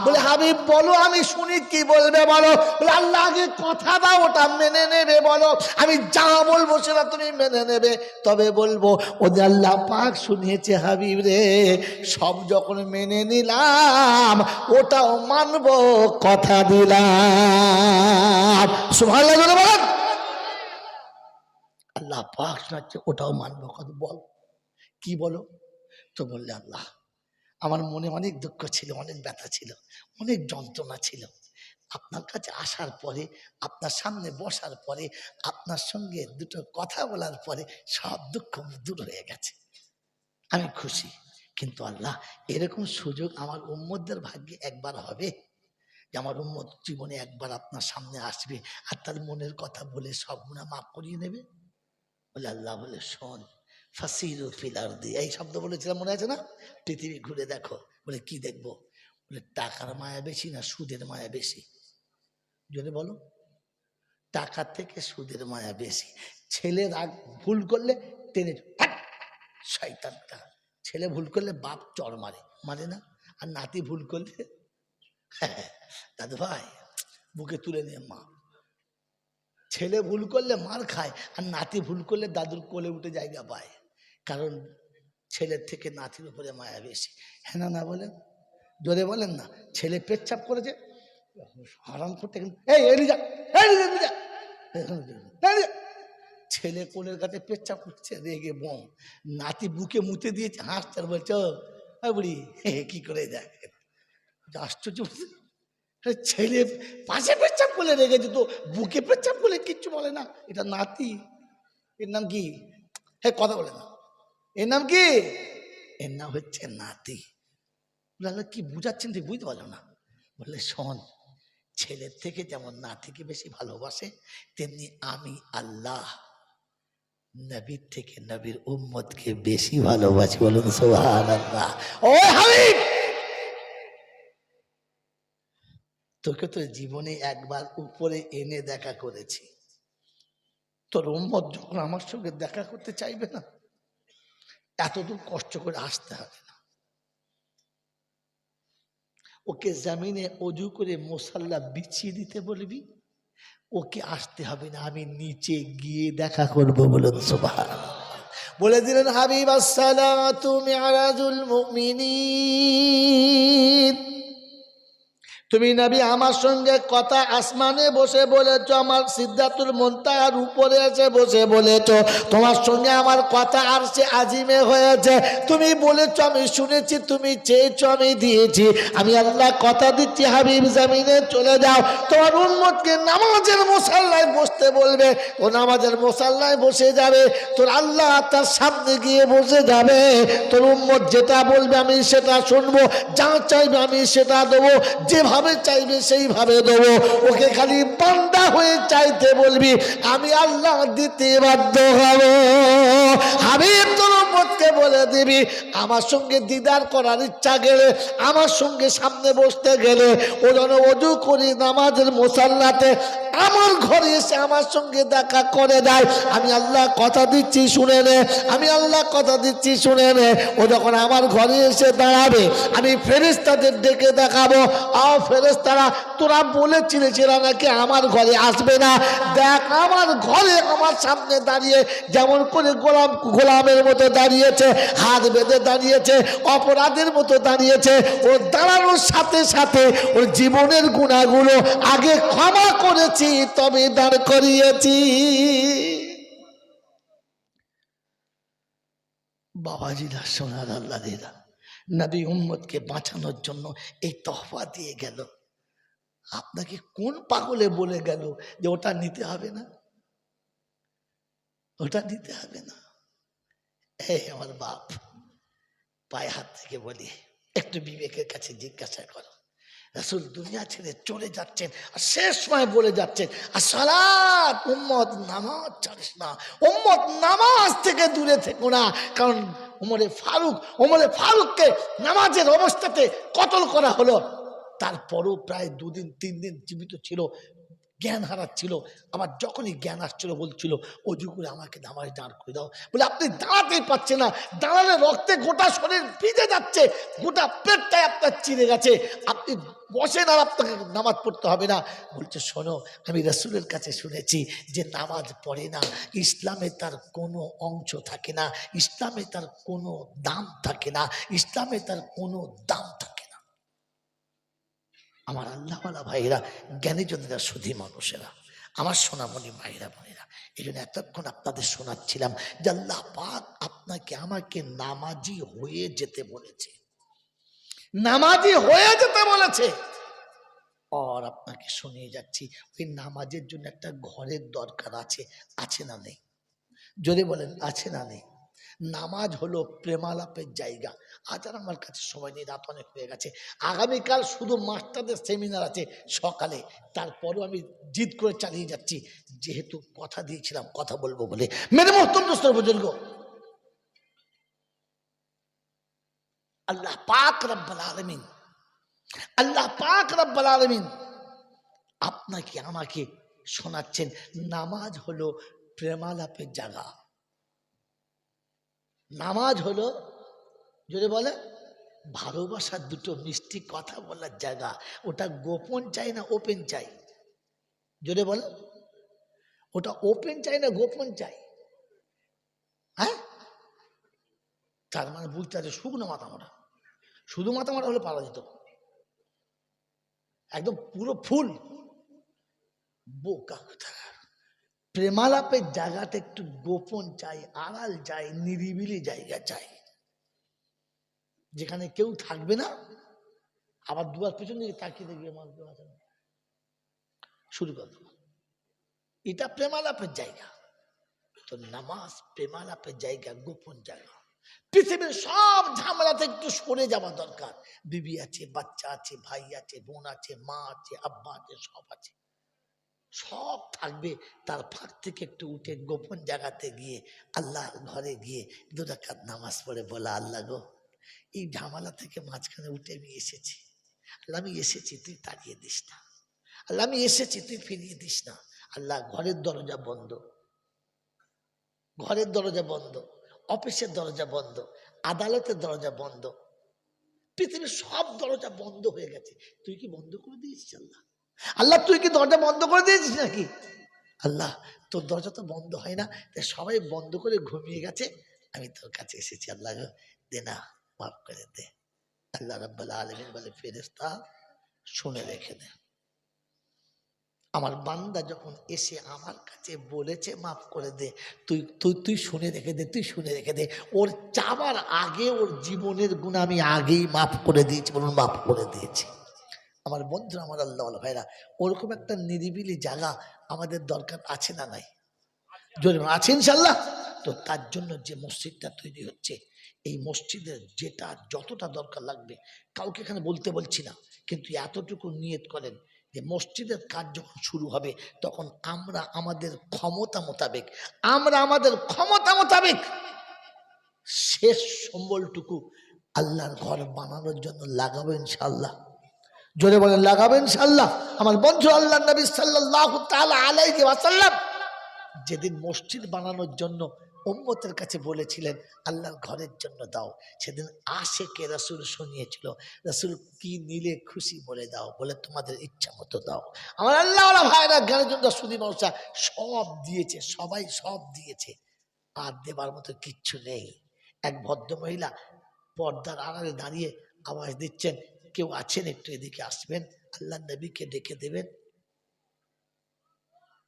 বলে হাবিব বলো, আমি শুনি কি বলবে বলো। বলে আল্লাহ আগে আমাকে কথা দাও, ওটা মেনে নেবে। বলো আমি যা বলবো সেটা তুমি মেনে নেবে। তবে বলবো ওদের আল্লাহ পাক শুনিয়েছে হাবিব রে, সব যখন মেনে নিলাম ওটাও মানবো, কথা দিলাম। সুবহানাল্লাহ বলেন। আল্লাহ পাক শোনাচ্ছে ওটাও মানবো, কথা বল কি বলো। তো বললে আল্লাহ আমার মনে অনেক দুঃখ ছিল, অনেক ব্যথা ছিল, অনেক যন্ত্রণা ছিল। আপনার কাছে আসার পরে, আপনার সামনে বসার পরে, আপনার সঙ্গে দুটো কথা বলার পরে সব দুঃখ দূর হয়ে গেছে, আমি খুশি। কিন্তু আল্লাহ এরকম সুযোগ আমার উম্মতদের ভাগ্যে একবার হবে যে আমার উম্মত জীবনে একবার আপনার সামনে আসবে আর তার মনের কথা বলে সব গুনাহ মাফ করিয়ে নেবে। বলে আল্লাহ বলে শোন, ফাসিরু ফিল আরদি, এই শব্দ বলেছিলাম মনে আছে না? পৃথিবী ঘুরে দেখো। বলে কি দেখবো? বলে টাকার মায়া বেশি না সুদের মায়া বেশি? যদি বলো টাকার থেকে সুদের মায়া বেশি। ছেলে রাগ ভুল করলে টেনে শয়তানটা, ছেলে ভুল করলে বাপ চর মারে, মানে না? আর নাতি ভুল করলে দাদু ভাই বুকে তুলে নিয়ে মা। ছেলে ভুল করলে মার খায় আর নাতি ভুল করলে দাদুর কোলে উঠে জায়গা পায়, কারণ ছেলের থেকে নাতির উপরে মায়া বেশি। হ্যাঁ না না বলেন, জোরে বলেন না। ছেলে পেচ্ছাপ করেছে, হারাম করতে ছেলে কোলের কাছে পেচ্ছাপ করছে, রেগে বোম। নাতি বুকে মুতে দিয়েছে, হাসছে আর বলছো বুড়ি কি করে দেখ। আশ্চর্য, ছেলে পাশে পেচ্ছাপ করলে রেগে যেত, বুকে পেচ্ছাপ করলে কিচ্ছু বলে না। এটা নাতি, এর নাম কি? হ্যাঁ কথা বলে না, এর নাম কি? এর নাম হচ্ছে নাতি। কি বুঝাচ্ছেন ঠিক বুঝতে পারলো না। বললে শোন, ছেলের থেকে যেমন নাতিকে বেশি ভালোবাসে তেমনি আমি আল্লাহ নবীর থেকে নবীর উম্মতকে বেশি ভালোবাসি। বলুন সুবহানাল্লাহ। ও হাবিব, তোকে তো জীবনে একবার উপরে এনে দেখা করেছি, তোর উম্মত যখন আমার সঙ্গে দেখা করতে চাইবে না, এতদূর কষ্ট করে আসতে হবে না। ওকে জমিনে অজু করে মুসাল্লা বিছিয়ে দিতে বলবি, ওকে আসতে হবে না, আমি নিচে গিয়ে দেখা করবো। বলুন সুবহানাল্লাহ। বলে দিলেন হাবিব আসসালাতু মিরাজুল মুমিনিন, তুমি নবী আমার সঙ্গে কথা আসমানে বসে বলেছো, আমার সিদ্ধাতুল মুনতাহার উপরে এসে বসে বলেছো, তোমার সঙ্গে আমার কথা আরশে আজিমে হয়েছে। তুমি বলেছো আমি শুনেছি, তুমি চেয়েছো আমি দিয়েছি। আমি আল্লাহ কথা দিচ্ছি হাবিব জমিনে চলে যাও, তোমার উম্মতকে নামাজের মুসাল্লায় বসতে বলবে, ও নামাজের মুসাল্লায় বসে যাবে, তোর আল্লাহ তার সামনে গিয়ে বসে যাবে। তোর উম্মত যেটা বলবে আমি সেটা শুনবো, যা চাইবে আমি সেটা দেবো, যেভাবে চাইবে সেইভাবে দেবো। ওকে খালি বান্দা হয়ে চাইতে বলবি, আমি আল্লাহ দিতে বাধ্য হব। হাবিব তোর উম্মতকে বলে দিবি, আমার সঙ্গে দিদার করার ইচ্ছা গেলে, আমার সঙ্গে সামনে বসতে গেলে, ও যেন অজু করি নামাজের মুসাল্লাতে আমার ঘরে এসে আমার সঙ্গে দেখা করে দেয়। আমি আল্লাহ কথা দিচ্ছি শুনে নে, আমি আল্লাহ কথা দিচ্ছি শুনে নে। ও যখন আমার ঘরে এসে দাঁড়াবে, আমি ফেরেশতাদের ডেকে দেখাবো, আও ফেরেশতারা তোরা বলেছিলিস এরা নাকি আমার ঘরে আসবে না, দেখ আমার ঘরে আমার সামনে দাঁড়িয়ে যেমন করে গোলামের মতো দাঁড়িয়েছে, হাত বেঁধে দাঁড়িয়েছে, অপরাধের মতো দাঁড়িয়েছে। ও দাঁড়ানোর সাথে সাথে ওর জীবনের গুনাহগুলো আগে ক্ষমা করেছি, তবে দাঁড় করিয়েছি। বাবাজিরা সোনার আল্লাহ দিদা, নবী উম্মতকে বাঁচানোর জন্য এই তহফা দিয়ে গেল। আপনাকে কোন পাগলে বলে গেল যে ওটা নিতে হবে না, ওটা নিতে হবে না? এই আমার বাপ, পায়ে হাত থেকে বলি, একটু বিবেকের কাছে জিজ্ঞাসা করো, রাসূল দুনিয়া ছেড়ে চলে যাচ্ছেন আর শেষ সময় বলে যাচ্ছেন আসসালাত, উম্মত নামাজ ছাড়িস না, উম্মত নামাজ থেকে দূরে থেকো না। কারণ ওমরে ফারুককে নামাজের অবস্থাতে কতল করা হলো, তারপরও প্রায় 2 দিন 3 দিন জীবিত ছিল, জ্ঞান হারাচ্ছিল। আবার যখনই জ্ঞান আসছিল বলছিল অজু করে আমাকে নামাজ দাঁড় করে দাও। বলে আপনি দাঁড়াতেই পারছেন না, দাঁড়ালে রক্তে গোটা শরীর ভিজে যাচ্ছে, গোটা পেটটাই আপনার চিরে গেছে, আপনি বসেন আর আপনাকে নামাজ পড়তে হবে না। বলছে শোনো, আমি রাসূলের কাছে শুনেছি যে নামাজ পড়ে না, ইসলামে তার কোনো অংশ থাকে না, ইসলামে তার কোনো দাম থাকে না, ইসলামে তার কোনো দাম থাকে না। আমার আল্লাহওয়ালা ভাইরা, জ্ঞানী জনেরা, সুধী মানুষেরা, আমার সোনামণি মায়েরা বোনেরা, এই জন্য এতক্ষণ আপনাদের শোনাচ্ছিলাম যে আল্লাহ পাক আপনাকে আমাকে নামাজি হয়ে যেতে বলেছে, নামাজি হয়ে যেতে বলেছে। আর আপনাকে শুনিয়ে যাচ্ছি, ওই নামাজের জন্য একটা ঘরের দরকার আছে, আছে না নেই? যদি বলেন আছে না নেই? নামাজ হলো প্রেমালাপের জায়গা। আজ আর আমার কাছে সময় নেই, রাত অনেক হয়ে গেছে। আগামীকাল শুধু মাস্টারদের সেমিনার আছে সকালে, তারপরও আমি জিদ করে চালিয়ে যাচ্ছি, যেহেতু কথা দিয়েছিলাম কথা বলবো বলে। মেরে মোহতরম দোস্ত বুজুর্গ, আল্লাহ পাক রব্বুল আলামিন, আল্লাহ পাক রব্বুল আলামিন আপনাকে আমাকে শোনাচ্ছেন নামাজ হলো প্রেমালাপের জায়গা। নামাজ হলো, যদি বলে ভালোবাসার দুটো মিষ্টি কথা বলার জায়গা। ওটা গোপন চাই না ওপেন চাই? যদি বলে ওটা ওপেন চাই না গোপন চাই? হ্যাঁ, তার মানে বুঝতে আছে শুকনো মাথা মারা, শুধু মাথা মারা হলে পারা যেত, একদম পুরো ফুল বোকা কথা। প্রেমালাপের জায়গাটা একটু গোপন চাই, আড়াল চাই, নিরিবিলি জায়গা চাই, যেখানে কেউ থাকবে না, আবার দুয়ার পেছন দিকে তাকিয়ে দেখবে মাছ দেওয়া যাবে, শুরু করো। এটা প্রেমালাপের জায়গা। তো নামাজ প্রেমালাপের জায়গা, গোপন জায়গা। পৃথিবীর সব ঝামেলাতে একটু সরে যাওয়া দরকার। বিবি আছে, বাচ্চা আছে, ভাই আছে, বোন আছে, মা আছে, আব্বা আছে, সব আছে, সব থাকবে। তার ফাঁক থেকে একটু উঠে গোপন জায়গাতে গিয়ে আল্লাহর ঘরে গিয়ে 2 রাকাত নামাজ পড়ে বলা, আল্লাহ গো, এই ঝামেলা থেকে মাঝখানে উঠে আমি এসেছি, আল্লাহ আমি এসেছি, তুই তাড়িয়ে দিস না, আল্লাহ আমি এসেছি, তুই ফিরিয়ে দিস না। আল্লাহ ঘরের দরজা বন্ধ, ঘরের দরজা বন্ধ, অফিসের দরজা বন্ধ, আদালতের দরজা বন্ধ, পৃথিবীর সব দরজা বন্ধ হয়ে গেছে, তুই কি বন্ধ করে দিয়েছিস? আল্লাহ, আল্লাহ তুই কি দরজা বন্ধ করে দিয়েছিস নাকি? আল্লাহ তোর দরজা তো বন্ধ হয় না, তাই সবাই বন্ধ করে ঘুমিয়ে গেছে, আমি তোর কাছে এসেছি, আল্লাহ গো, দে না, মাফ করে দে। আল্লাহ রাব্বুল আলামিন বলে, ফেরেশতা শুনে রেখে দে, আমার বান্দা যখন এসে আমার কাছে বলেছে মাফ করে দে, তুই তুই তুই শুনে রেখে দে, তুই শুনে রেখে দে, ওর চাবার আগে ওর জীবনের গুনাহ আমি আগেই মাফ করে দিয়েছি, বলুন মাফ করে দিয়েছি। আমার বন্ধুরা, আমার আল্লাহ ভাইরা, ওরকম একটা নিরিবিলি জায়গা আমাদের দরকার আছে না নাই? যদি আছে ইনশাল্লাহ। তো তার জন্য যে মসজিদটা তৈরি হচ্ছে, এই মসজিদের যেটা যতটা দরকার লাগবে, কাউকে এখানে বলতে বলছি না, কিন্তু এতটুকু নিয়ত করেন যে মসজিদের কাজ যখন শুরু হবে তখন আমরা আমাদের ক্ষমতা মোতাবেক, আমরা আমাদের ক্ষমতা মোতাবেক শেষ সম্বলটুকু আল্লাহর ঘর বানানোর জন্য লাগাবো ইনশাল্লাহ। জোরে বলেন লাগাবো ইনশাল্লাহ। আমার বন্ধু আল্লাহ নবী সাল্লাল্লাহু তাআলা আলাইহি ওয়াসাল্লাম যেদিন মসজিদ বানানোর জন্য উম্মতের কাছে বলেছিলেন আল্লাহর ঘরের জন্য দাও, সেদিন আশেকে রাসূল শুনিয়েছিল, রাসূল কি নিলে খুশি বলে দাও, বলে তোমাদের ইচ্ছা মতো দাও। আমার আল্লাহওয়ালা ভাইরা, জ্ঞানের জন্য সুদী মানুষরা সব দিয়েছে, সবাই সব দিয়েছে, আর দেবার মতো কিচ্ছু নেই। এক ভদ্র মহিলা পর্দার আড়ালে দাঁড়িয়ে আওয়াজ দিচ্ছেন, কেউ আছেন একটু এদিকে আসবেন, আল্লাহ নবীকে ডেকে দেবেন।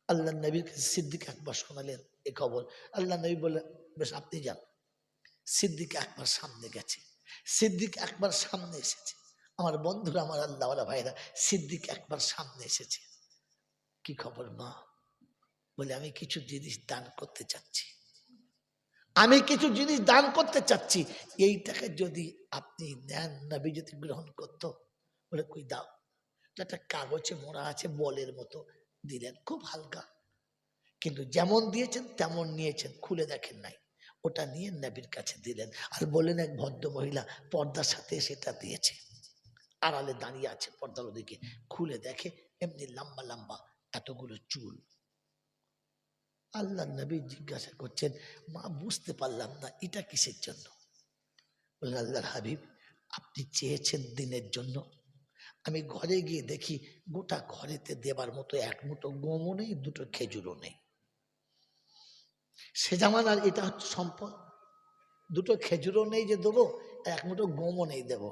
আল্লাহ নবীর কাছে সিদ্দিক আকবর শোনালেন এ খবর। আল্লাহ নবী বললেন বেশ আপনি যান। সিদ্দিক আকবর সামনে গেছে, সিদ্দিক আকবর সামনে এসেছে। আমার বন্ধুরা, আমার আল্লাহওয়ালা ভাইরা, সিদ্দিক আকবর সামনে এসেছে। কি খবর মা? বলে আমি কিছু জিনিস দান করতে চাচ্ছি, আমি কিছু জিনিস দান করতে চাচ্ছি, এইটাকে যদি আপনি নেন, নবী যদি গ্রহণ করতো। বলে কই দাও। একটা কাগজে মোড়া আছে, বলের মতো দিলেন, খুব হালকা, কিন্তু যেমন দিয়েছেন তেমন নিয়েছেন, খুলে দেখেন নাই। ওটা নিয়ে নবীর কাছে দিলেন আর বললেন এক ভদ্র মহিলা পর্দার সাথে সেটা দিয়েছে, আড়ালে দাঁড়িয়ে আছে পর্দার ওদিকে, খুলে দেখে এমনি লম্বা লম্বা এতগুলো চুল। আল্লাহ নবী জিজ্ঞাসা করছেন, মা বুঝতে পারলাম না এটা কিসের জন্য? বললেন, আল্লাহর হাবিব আপনি চেয়েছেন দিনের জন্য, আমি ঘরে গিয়ে দেখি গোটা ঘরেতে দেবার মতো এক মুঠো গমও নেই, দুটো খেজুরও নেই। সে জামানার এটা হচ্ছে সম্পদ, দুটো খেজুরও নেই যে দেবো, এক মুঠো গমও নেই দেবো।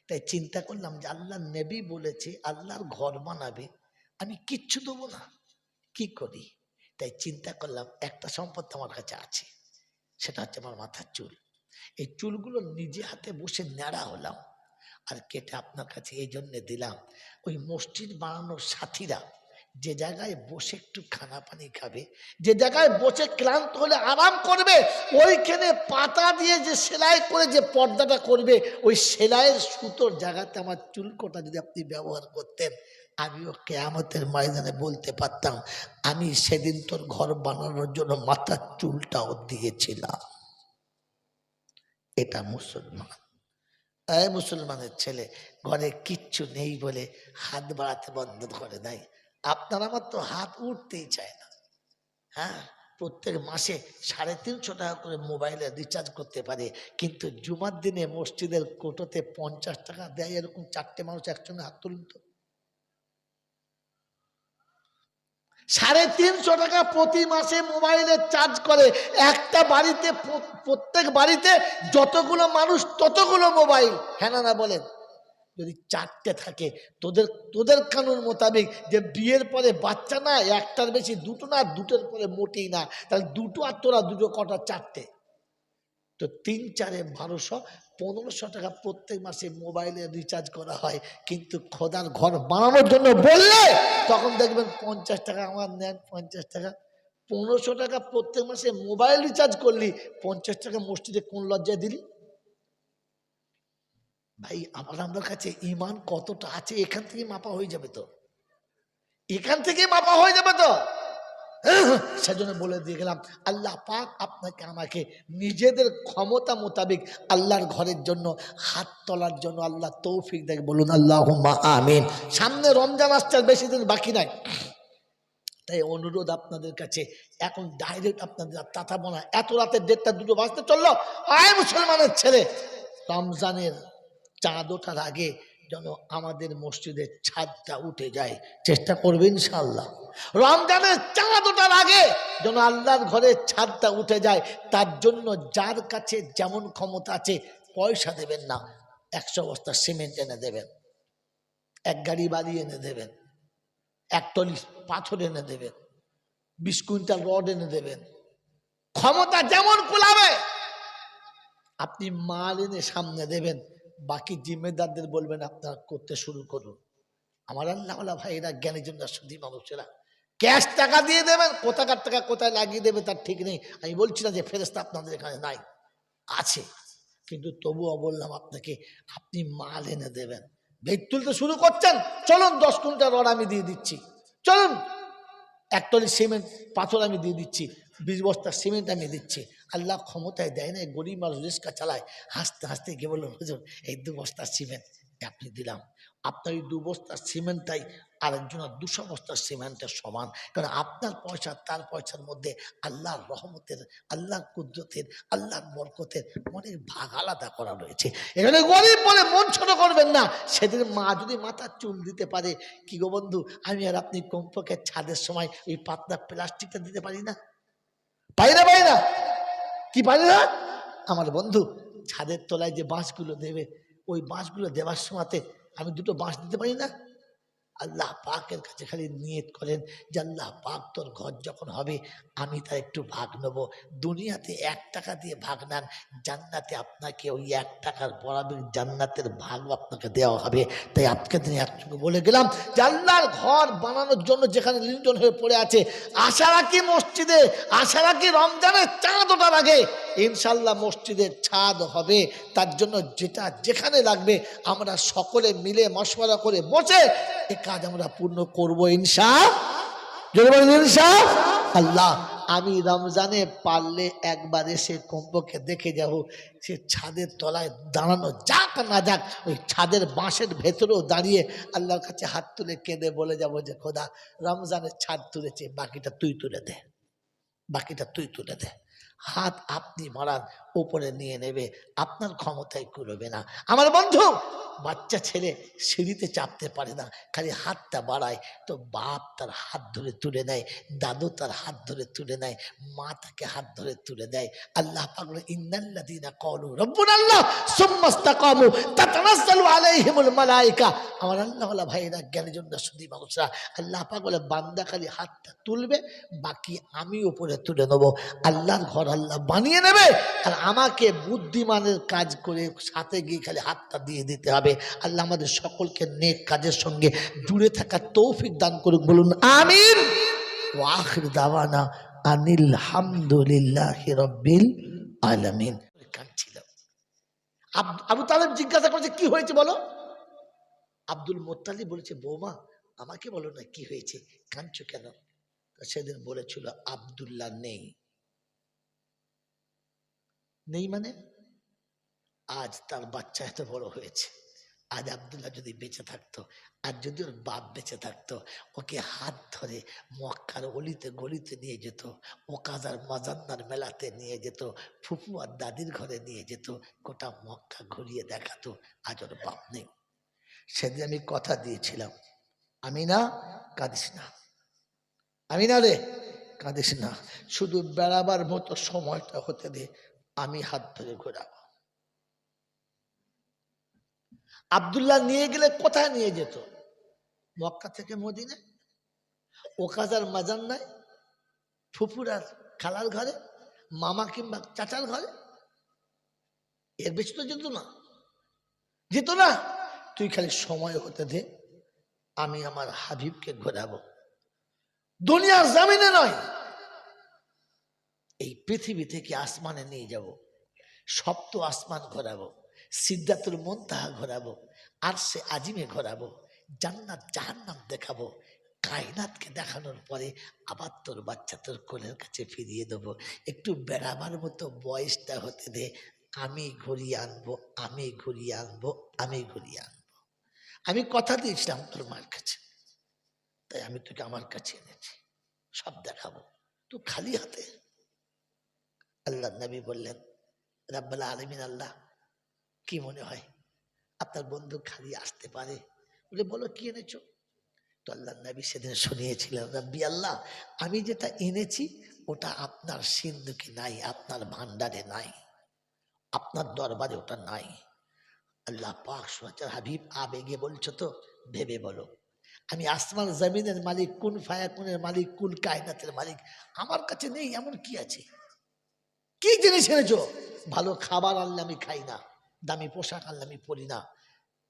তাই চিন্তা করলাম যে আল্লাহ নবী বলেছে আল্লাহর ঘর বানাবে, আমি কিচ্ছু দেবো না, কি করি? তাই চিন্তা করলাম একটা সম্পদ আমার কাছে আছে, সেটা হচ্ছে আমার মাথার চুল। এই চুলগুলো নিজে হাতে বসে ন্যাড়া হলাম আর কেটে আপনার কাছে এই জন্যে দিলাম। ওই মসজিদ বানানোর সাথীরা যে জায়গায় বসে একটু খানা পানি খাবে, যে জায়গায় বসে ক্লান্ত হলে আরাম করবে, ওইখানে পাতা দিয়ে যে সেলাই করে যে পর্দাটা করবে, ওই সেলাইয়ের সুতোর জায়গাতে আমার চুলকোটা যদি আপনি ব্যবহার করতেন, আমিও কিয়ামতের ময়দানে বলতে পারতাম আমি সেদিন তোর ঘর বানানোর জন্য মাথার চুলটাও দিয়েছিলাম। এটা মুসলমান। এই মুসলমানের ছেলে ঘরে কিচ্ছু নেই বলে হাত বাড়াতে বন্ধ করে নাই। আপনার আমার তো হাত উঠতেই চায় না। হ্যাঁ, প্রত্যেক মাসে 350 টাকা করে মোবাইলে রিচার্জ করতে পারে, কিন্তু জুমার দিনে মসজিদের কোটোতে 50 টাকা দেয়, এরকম 4টে মানুষ একসঙ্গে হাত তুলুন তো। 350 টাকা প্রতি মাসে মোবাইলে চার্জ করে। একটা বাড়িতে, প্রত্যেক বাড়িতে যতগুলো মানুষ ততগুলো মোবাইল, হ্যাঁ না বলেন? যদি 4টে থাকে, তোদের কানুন মোতাবেক যে বিয়ের পরে বাচ্চা না, একটার বেশি দুটো না, দুটোর পরে মোটেই না, তাহলে দুটো আর তোরা দুটো কটা? 4টে। তো 3 4 1200, 1500 টাকা প্রত্যেক মাসে মোবাইলে রিচার্জ করা হয়। কিন্তু খোদার ঘর বানানোর জন্য বললে তখন দেখবেন 50 টাকা আমার নেন, 50 টাকা। 1500 টাকা প্রত্যেক মাসে মোবাইল রিচার্জ করলি, 50 টাকা মসজিদে কোন লজ্জায় দিলি? ভাই আমার কাছে ইমান কতটা আছে এখান থেকে মাপা হয়ে যাবে তো, এখান থেকে মাপা হয়ে যাবে তো। সেজন্য বলে দিয়ে গেলাম, আল্লাহ পাক আপনাকে আমাকে নিজেদের ক্ষমতা মোতাবেক আল্লাহর ঘরের জন্য হাত তোলার জন্য আল্লাহ তৌফিক দেখ, বলুন আল্লাহুম্মা আমিন। সামনে রমজান আসছে, আর বেশি দিন বাকি নাই। তাই অনুরোধ আপনাদের কাছে, এখন ডাইরেক্ট আপনাদের তাতাবো না। এত রাতে 1:30 2 বাজতে চললো। আয় মুসলমানের ছেলে, রমজানের চাঁদ ওঠার আগে যেন আমাদের মসজিদের ছাদটা উঠে যায়, চেষ্টা করবে ইনশাআল্লাহ। রমজানের চাঁদ ওঠার আগে যেন আল্লাহর ঘরের ছাদটা উঠে যায়। তার জন্য যার কাছে যেমন ক্ষমতা আছে, পয়সা দেবেন না, 100 বস্তা সিমেন্ট এনে দেবেন, 1 গাড়ি বালি এনে দেবেন, 1 টলি পাথর এনে দেবেন, 20 কুইন্টাল রড এনে দেবেন। ক্ষমতা যেমন কুলাবে আপনি মাল এনে সামনে দেবেন, বাকি জিম্মেদারদের বলবেন আপনারা করতে শুরু করুন। আমার আল্লাহ ভাইরা, জ্ঞানী জন্য শুধু মানুষেরা ক্যাশ টাকা দিয়ে দেবেন, কোথাকার টাকা কোথায় লাগিয়ে দেবে তার ঠিক নেই। আমি বলছি না যে ফেরেশতা আপনাদের এখানে নাই, আছে, কিন্তু তবুও বললাম আপনাকে, আপনি মাল এনে দেবেন। ভেদ তুলতে শুরু করছেন, চলুন 10 কুইন্টাল রড আমি দিয়ে দিচ্ছি, চলুন 1 টলি সিমেন্ট পাথর আমি দিয়ে দিচ্ছি, 20 বস্তা সিমেন্ট আমি দিচ্ছি। আল্লাহ ক্ষমতায় দেয় না, গরিব মানুষ রিস্কা চালায়। হাসতে হাসতে গিয়ে বললো, হুজুর এই 2 বস্তা সিমেন্ট আপনি দিলাম। আপনার এই 2 বস্তার সিমেন্টটাই আরেকজনের 200 বস্তার সিমেন্টের সমান। কারণ আপনার পয়সা তার পয়সার মধ্যে আল্লাহর রহমতের, আল্লাহর কুদরতের, আল্লাহর বরকতের অনেক ভাগ আলাদা করা রয়েছে। এখানে গরিব বলে মন ছোট করবেন না। সেদিন মা যদি মাথার চুল দিতে পারে, কি গো বন্ধু, আমি আর আপনি কমপক্ষে ছাদের সময় ওই পাতলা প্লাস্টিকটা দিতে পারি না? পারি না? কি পারি না? আমার বন্ধু ছাদের তলায় যে বাঁশগুলো দেবে, ওই বাঁশগুলো দেওয়ার সময়তে আমি 2টো বাঁশ দিতে পারি না? আল্লাহ পাকের কাছে খালি নিয়ত করেন যে আল্লাহ পাক তোর ঘর যখন হবে আমি তার একটু ভাগ নেব। দুনিয়াতে 1 টাকা দিয়ে ভাগ নেন, জান্নাতে আপনাকে ওই 1 টাকার বরাবর জান্নাতের ভাগ আপনাকে দেওয়া হবে। তাই আজকে দিনে একটু বলে গেলাম যে আল্লাহর ঘর বানানোর জন্য যেখানে লিন্টন হয়ে পড়ে আছে, আশা রাখি মসজিদে, আশা রাখি রমজানের চাঁদ ওঠার আগে ইনশাল্লাহ মসজিদের ছাদ হবে। তার জন্য যেটা যেখানে লাগবে আমরা সকলে মিলে মশওয়ারা করে বসে এই কাজ আমরা পূর্ণ করবো ইনশাআল্লাহ। আল্লাহ আমি রমজানে পারলে একবার এসে কমপক্ষে দেখে যাব সে ছাদের তলায় দাঁড়ানো যাক না যাক ওই ছাদের বাঁশের ভেতরেও দাঁড়িয়ে আল্লাহর কাছে হাত তুলে কেঁদে বলে যাব যে খোদা রমজানের ছাদ তুলেছে, বাকিটা তুই তুলে দে, বাকিটা তুই তুলে দে। হাত আপনি মারান, উপরে নিয়ে নেবে, আপনার ক্ষমতায় কুলবে না। আমার বন্ধু, বাচ্চা ছেলে সিঁড়িতে চাপতে পারে না, খালি হাতটা বাড়ায়, তো বাপ তার হাত ধরে তুলে নেয়, দাদু তার হাত ধরে তুলে নেয়, মা তাকে হাত ধরে তুলে দেয়। আল্লাহ পাক বলে ইন্নাল্লাযীনা ক্বালু রাব্বুনাল্লাহ সুম্মা ইসতাকামু তাতানাজ্জালু আলাইহিমুল মালায়েকা। আমার আল্লাহওয়ালা ভাইরা, জ্ঞানীজন সুধী মানুষরা, আল্লাহ পাক বলে বান্দা খালি হাতটা তুলবে, বাকি আমি উপরে তুলে নেবো। আল্লাহর ঘর আল্লাহ বানিয়ে নেবে, আর আমাকে বুদ্ধিমানের কাজ করে সাথে গিয়ে খালি হাতটা দিয়ে দিতে হবে। আল্লাহ আমাদের সকলকে নেক কাজের সঙ্গে জুড়ে থাকার তৌফিক দান করুক, বলুন আমিন। ওয়া আখির দাওয়ানা আনিল হামদুলিল্লাহি রাব্বিল আলামিন। কাঁদছিল। আবু তালেব জিজ্ঞাসা করেছে কি হয়েছে বলো। আব্দুল মুত্তালিব বলেছে বৌমা আমাকে বলো না কি হয়েছে, কাঁদছো কেন? সেদিন বলেছিল আব্দুল্লাহ নেই। নেই মানে আজ তার বাচ্চা এত বড় হয়েছে, আজ আব্দুল্লাহ যদি বেঁচে থাকতো, আর যদি ওর বাপ বেঁচে থাকতো, ওকে হাত ধরে মক্কার অলিতে গলিতে নিয়ে যেত, ওকাজার মাজান্নার মেলাতে নিয়ে যেত, ফুফু আর দাদির ঘরে নিয়ে যেত, গোটা মক্কা ঘুরিয়ে দেখাতো। আজ ওর বাপ নেই। সেদিন আমি কথা দিয়েছিলাম, আমি না কাঁদিস না, আমি না রে কাঁদিস না, শুধু বেড়াবার মতো সময়টা হতে দে, আমি হাত ধরে ঘোরাবো। আব্দুল্লাহ নিয়ে গেলে কোথায় নিয়ে যেত? মক্কা থেকে মদিনা, ওকাজার মাজান্নায়, ফুফুরার খালার ঘরে, মামা কিংবা চাচার ঘরে, এর বেশি তো যেত না, যেত না। তুই খালি সময় হতে দে, আমি আমার হাবিবকে ঘোরাবো। দুনিয়ার জামিনে নয়, এই পৃথিবী থেকে আসমানে নিয়ে যাব, সপ্ত আসমান ঘোরাবো, সিদ্ধাতুল মুনতাহা ঘোরাবো, আরশে আজিমে ঘোরাবো, জান্নাত জাহান্নাম দেখাবো। কায়নাতকে দেখানোর পরে আবার তোর বাচ্চা তোর কোলের কাছে ফিরিয়ে দেবো। একটু বেড়াবার মতো বয়সটা হতে দে, আমি ঘুরিয়ে আনবো, আমি ঘুরিয়ে আনবো, আমি ঘুরিয়ে আনবো। আমি কথা দিয়েছিলাম তোর মার কাছে, তাই আমি তোকে আমার কাছে এনেছি, সব দেখাবো, তুই খালি হাতে। আল্লাহ নবী বললেন রাব্বুল আলামিন আল্লাহ কি মনে হয় আপনার বন্ধু খালি আসতে পারে? বলে বলো কি এনেছো? তো আল্লাহ নবী সেদিন শুনিয়েছিলেন রাব্বি আল্লাহ আমি যেটা এনেছি ওটা আপনার সিন্ধুকে নাই, আপনার ভান্ডারে নাই, আপনার দরবারে ওটা নাই। আল্লাহ পাক সুবহানাহু হাবিব আবেগে বলছো তো ভেবে বলো, আমি আসমান জমিনের মালিক, কুন ফায়াকুনের মালিক, কুল কায়নাতের মালিক, আমার কাছে নেই এমন কি আছে? কি জিনিস এনেছো? ভালো খাবার আনলে আমি খাই না, দামি পোশাক আনলে আমি পরি না,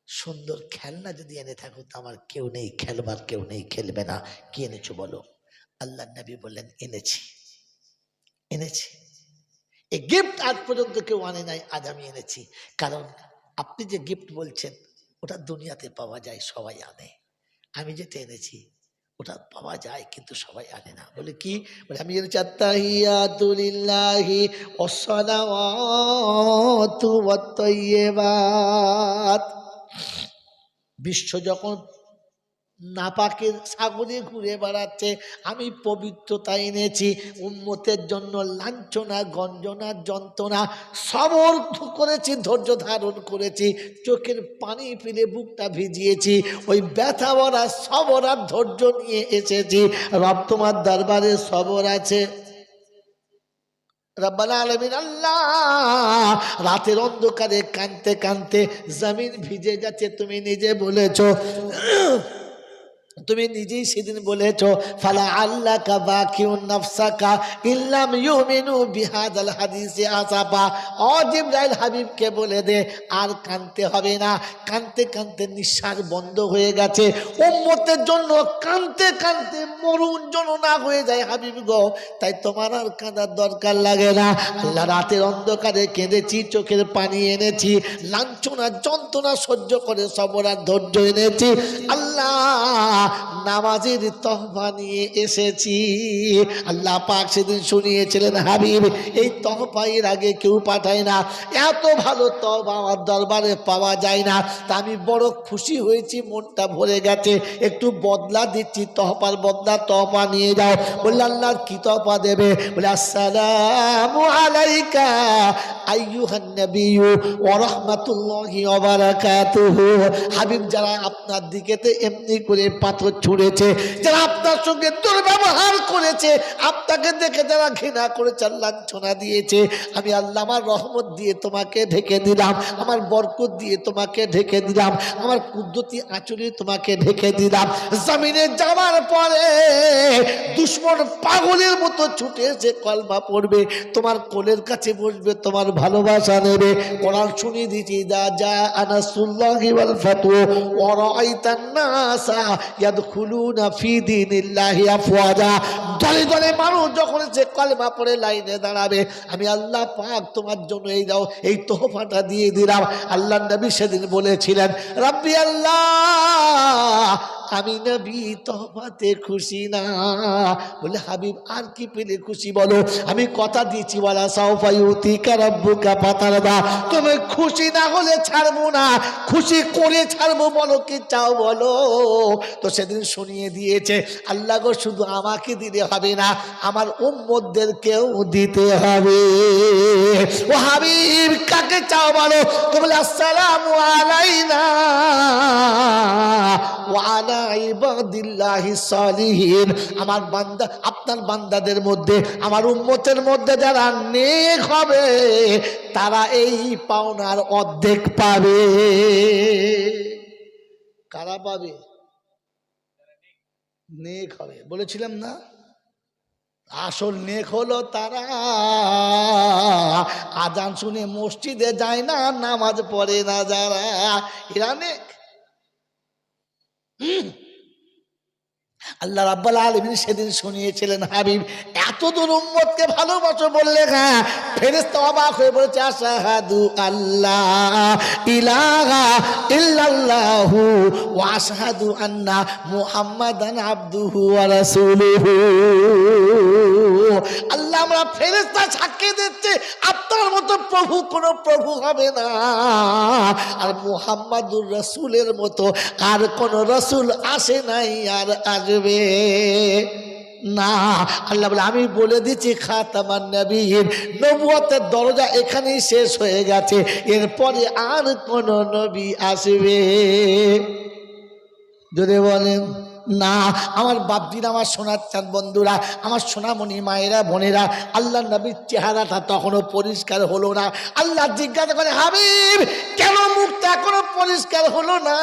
সুন্দর খেলনা যদি এনে থাকো তো আমার কেউ নেই খেলবার, কেউ নেই খেলবে না, কি এনেছো বলো? আল্লাহ নবী বললেন এনেছি, এনেছি। এই গিফট আজ পর্যন্ত কেউ আনে নাই, আজ আমি এনেছি। কারণ আপনি যে গিফট বলছেন ওটা দুনিয়াতে পাওয়া যায়, সবাই আনে। আমি যেটা এনেছি ওটা পাওয়া যায় কিন্তু সবাই আনে না। বলে কি? বলে আমি এনেছি আত্তাহিয়াতু লিল্লাহি ওয়াসসালাওয়াতু ওয়াত-তাইয়্যিবাত। বিশ্ব যখন নাপাকের সাগরে ঘুরে বেড়াচ্ছে, আমি পবিত্রতা এনেছি উম্মতের জন্য। লাঞ্ছনা গঞ্জনা যন্ত্রণা সবর করেছি, ধৈর্য ধারণ করেছি, চোখের পানি ফেলে বুকটা ভিজিয়েছি, ওই ব্যথা ভরা সবর আর ধৈর্য নিয়ে এসেছি। রব তোমার দরবারে সবর আছে। রব্বুল আলামিন আল্লাহ রাতের অন্ধকারে কাঁদতে কাঁদতে জমিন ভিজে যাচ্ছে, তুমি নিজে বলেছো, তুমি নিজেই সেদিন বলেছো ফালা আল্লাকা বাকিউন নাফসাকা ইল্লাম ইউমিনু বিহাদাল হাদিসে আসাফা। ও জিবরাইল হাবিবকে বলে দে আর কাঁদতে হবে না। কাঁদতে কাঁদতে নিঃশ্বাস বন্ধ হয়ে গেছে, উম্মতের জন্য কাঁদতে কাঁদতে মরুন যেন না হয়ে যায় হাবিব গো, তাই তোমার আর কাঁদার দরকার লাগে না। আল্লাহ রাতের অন্ধকারে কেঁদেছি, চোখের পানি এনেছি, লাঞ্ছনা যন্ত্রণা সহ্য করে সবর আর ধৈর্য এনেছি। আল্লাহ নামাজের তহবা নিয়ে এসেছি। আল্লাহ পাক সেদিন শুনিয়েছিলেন, হাবিব এই তহবা এর আগে কেউ পাঠায় না, এত ভালো তহবা আমার দরবারে পাওয়া যায় না। তা আমি বড় খুশি হয়েছি, মনটা ভরে গেছে, একটু বদলা দিচ্ছি, তহবার বদলা তহবা নিয়ে যাও। বললে আল্লাহর কি তহবা দেবে? বলে আসসালামু আলাইকা আইয়ুহান নবিয়্যু ওয়া রাহমাতুল্লাহি ওয়া বারাকাতুহু। হাবিব, যারা আপনার দিকেতে এমনি করে পাথর ছুঁড়েছে, যারা আপনার সঙ্গে দুর্ব্যবহার করেছে, আপনাকে দেখে যারা ঘৃণা করেছে, লাঞ্ছনা দিয়েছে, আমি আল্লাহ আমার রহমত দিয়ে তোমাকে ঢেকে দিলাম, আমার বরকত দিয়ে তোমাকে ঢেকে দিলাম, আমার কুদরতি আঁচলে তোমাকে ঢেকে দিলাম। জমিনে যাওয়ার পরে দুশ্মন পাগলের মতো ছুটে এসে কলমা পড়বে, তোমার কোলের কাছে বসবে, তোমার ভালোবাসা নেবে। কোরআন শুনিয়ে দিয়েছি, যা যা আনাসুল্লাহি ওয়াল ফাতহু ওয়া রাআইতান নাসা ইয়াদখুলুনা ফি দীনিল্লাহি আফওয়াজা। দলে দলে মানুষ যখন সে কলমা পড়ে লাইনে দাঁড়াবে, আমি আল্লাহ পাক তোমার জন্য এই দাও, এই তোহফাটা দিয়ে দিলাম। আল্লাহ নবী সেদিন বলেছিলেন, রাব্বি আল্লাহ, আমি নবী তোহফাতে খুশি না। বলে হাবিব আর কি পেলে খুশি বলো? আমি কথা দিয়েছি, ওয়ালা সাউফা ইউতিকা রাব্বুকা ফাতারদা, তুমি খুশি না হলে ছাড়বো না, খুশি করে ছাড়বো। বলো কি চাও বলো। তো সেদিন শুনিয়ে দিয়েছে, আল্লাহ গো শুধু আমাকে দিলে হবে না, আমার উম্মতদেরকেও দিতে হবে। ও হাবিব, কাকে চাও বলো? তো বলে আসসালামু আলাইনা ওয়া আলা ইবাদিল্লাহিস সালিহিন। আমার বান্দা, আপনার বান্দাদের মধ্যে, আমার উম্মতের মধ্যে যারা নেক হবে, তারা এই পাওনার অর্ধেক পাবে। কারা পাবে? নেক হবে, বলেছিলাম না? আসল নেক হলো তারা আজান শুনে মসজিদে যায় না, নামাজ পড়ে না যারা, এরা নেক। আল্লাহ রাব্বুল আলামিন সেদিন শুনিয়েছিলেন, হাবিব এত দূর উম্মতকে ভালোবাসো বললে, হ্যাঁ। ফেরেশতা অবাক হয়ে বলেছে, আশহাদু আল্লাহ ইলাহা ইল্লাল্লাহু ওয়া আশহাদু আন্না মুহাম্মাদান আবদুহু ওয়া রাসূলুহু। আল্লাহ, আমরা ফেরেশতা সাক্ষী দিচ্ছে, আপনার মতো প্রভু কোন প্রভু হবে না, আর মুহাম্মাদুর রাসূলের মতো আর কোন রাসূল আসে নাই আর আসবে না। আল্লাহ বলে, আমি বলে দিচ্ছি, খাতামান নবীর, নবুয়তের দরজা এখানেই শেষ হয়ে গেছে, এরপরে আর কোন নবী আসবে? যদি বলেন না। আমার বাপজিরা, আমার সোনার চাঁদ বন্ধুরা, আমার সোনামণি মায়েরা বোনেরা, আল্লাহ নবীর চেহারাটা তখনও পরিষ্কার হলো না। আল্লাহ জিজ্ঞাসা করে, হাবিব কেন মুখটা এখনো পরিষ্কার হলো না?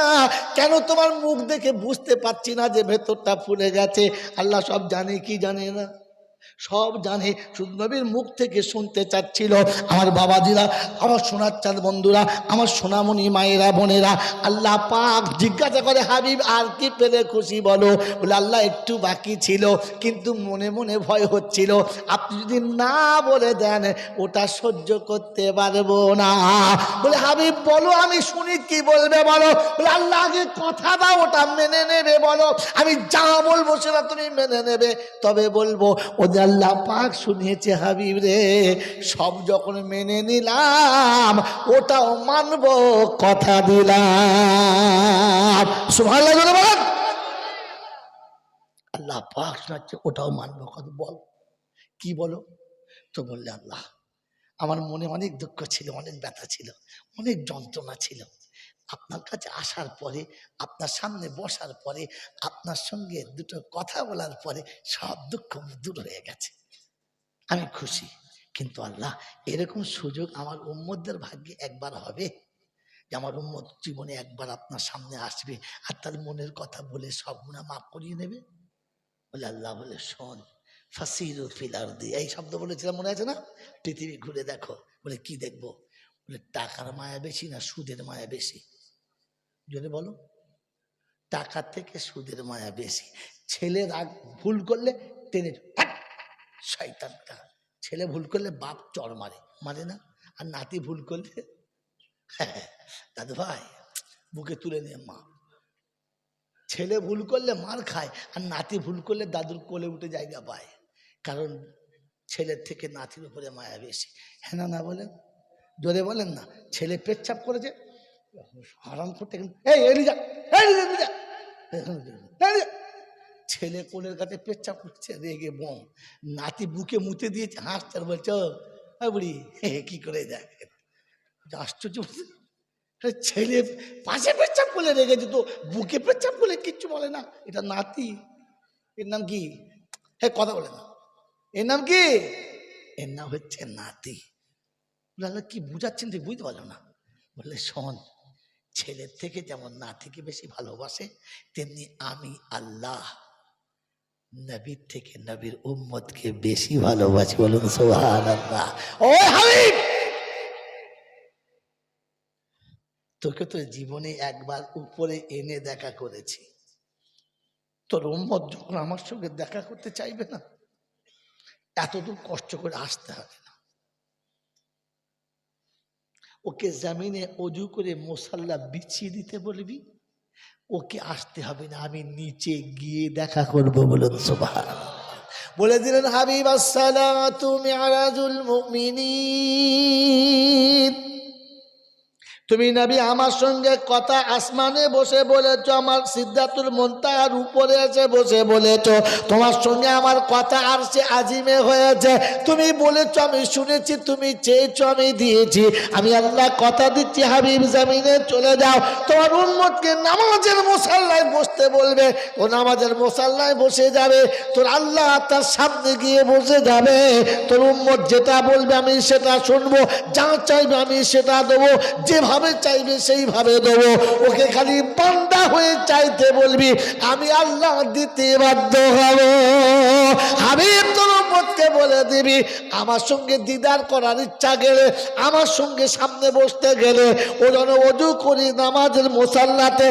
কেন তোমার মুখ দেখে বুঝতে পারছি না যে ভেতরটা ফুলে গেছে? আল্লাহ সব জানে কি জানে না? সব জানে, শুধু নবীর মুখ থেকে শুনতে চাচ্ছিল। আমার বাবাজিরা, আমার সোনার চাঁদ বন্ধুরা, আমার সোনামণি মায়েরা বোনেরা, আল্লাহ পাক জিজ্ঞাসা করে, হাবিব আর কি পেলে খুশি বলো? বলে আল্লাহ একটু বাকি ছিল, কিন্তু মনে মনে ভয় হচ্ছিল, আপনি যদি না বলে দেন ওটা সহ্য করতে পারবো না। বলে হাবিব বলো, আমি শুনি কি বলবে বলো। বলে আল্লাহ আগে কথা দাও, ওটা মেনে নেবে বলো, আমি যা বলবো সেটা তুমি মেনে নেবে, তবে বলবো। ওদের আল্লাহ পাক শুনিয়েছে, হাবিব রে, সব যখন মেনে নিলাম, ওটাও মানব, কথা দিলাম। সুবহানাল্লাহ বলেন। আল্লাহ পাক শোনাচ্ছে, ওটাও মানব, কথা বল। কি বলো? তো বললে, আল্লাহ আমার মনে অনেক দুঃখ ছিল, অনেক ব্যথা ছিল, অনেক যন্ত্রণা ছিল, আপনার কাছে আসার পরে, আপনার সামনে বসার পরে, আপনার সঙ্গে দুটো কথা বলার পরে সব দুঃখ দূর হয়ে গেছে, আমি খুশি। কিন্তু আল্লাহ, এরকম সুযোগ আমার উম্মতদের ভাগ্যে একবার হবে যে আমার উম্মত জীবনে একবার আপনার সামনে আসবে আর তার মনের কথা বলে সব গুনাহ মাফ করিয়ে নেবে? বলে আল্লাহ বলে, শোন, ফাসিরু ফিল আরদি, এই শব্দ বলেছিলাম, মনে আছে না? পৃথিবী ঘুরে দেখো। বলে কি দেখবো? বলে টাকার মায়া বেশি না সুদের মায়া বেশি? যদি বলো, টাকার থেকে সুদের মায়া বেশি। ছেলে রাগ ভুল করলে টেনে শয়তানটা। ছেলে ভুল করলে বাপ চড় মারে, মানে না? আর নাতি ভুল করলে দাদু ভাই বুকে তুলে নিয়ে মা। ছেলে ভুল করলে মার খায়, আর নাতি ভুল করলে দাদুর কোলে উঠে জায়গা পায়। কারণ ছেলের থেকে নাতির উপরে মায়া বেশি। হ্যাঁ না না বলেন, জোরে বলেন না। ছেলে পেচ্ছাপ করেছে, হারাম করতে ছেলে কোলের কাছে পেচ্ছাপ করছে, রেগে বোম। নাতি বুকে মুতে দিয়েছে, হাসছে আর বলছো বুড়ি কি করে দেখ। আশ্চর্য, ছেলে পাশে পেচ্ছাপ করলে রেগে যেত, বুকে পেচ্ছাপ করলে কিচ্ছু বলে না। এটা নাতি, এর নাম কি? হ্যাঁ কথা বলে না, এর নাম কি? এর নাম হচ্ছে নাতি। কি বুঝাচ্ছেন তুই বুঝতে পারলো না? বললে শোন, ছেলের থেকে যেমন নাতিকে বেশি ভালোবাসে, তেমনি আমি আল্লাহ নবীর থেকে নবীর উম্মতকে বেশি ভালোবাসি। বলুন সুবহানাল্লাহ। ও হাবিব, তোকে তো জীবনে একবার উপরে এনে দেখা করেছি, তোর উম্মত যখন আমার সঙ্গে দেখা করতে চাইবে না, এতদূর কষ্ট করে আসতে হবে না। ওকে জমিনে অজু করে মুসাল্লা বিছিয়ে দিতে বলবি, ওকে আসতে হবে না, আমি নিচে গিয়ে দেখা করব। বলুন সুবহানাল্লাহ। বলে দিলেন হাবিব আসসালাতু মিরাজুল মুমিনিন। তুমি নবী আমার সঙ্গে কথা আসমানে বসে বলেছো, আমার সিদরাতুল মুনতাহার উপরে এসে বসে বলেছো, তোমার সঙ্গে আমার কথা আরশে আজিমে হয়েছে। তুমি বলেছো, আমি শুনেছি, তুমি চেয়েছো, আমি দিয়েছি। আমি আল্লাহ কথা দিচ্ছি, হাবিব জমিনে চলে যাও, তোমার উম্মতকে নামাজের মুসাল্লায় বসতে বলবে, ও নামাজের মুসাল্লায় বসে যাবে, তোর আল্লাহ তার সামনে গিয়ে বসে যাবে। তোর উম্মত যেটা বলবে আমি সেটা শুনবো, যা চাইবে আমি সেটা দেবো, যেভাবে চাইবে সেইভাবে দেবো। ওকে খালি বান্দা হয়ে চাইতে বলবি, আমি আল্লাহ দিতে বাধ্য হব। হাবিব তোর উম্মতকে বলে দিবি, আমার সঙ্গে দিদার করার ইচ্ছা গেলে, আমার সঙ্গে সামনে বসতে গেলে, ও যেন অজু করি নামাজের মুসাল্লাতে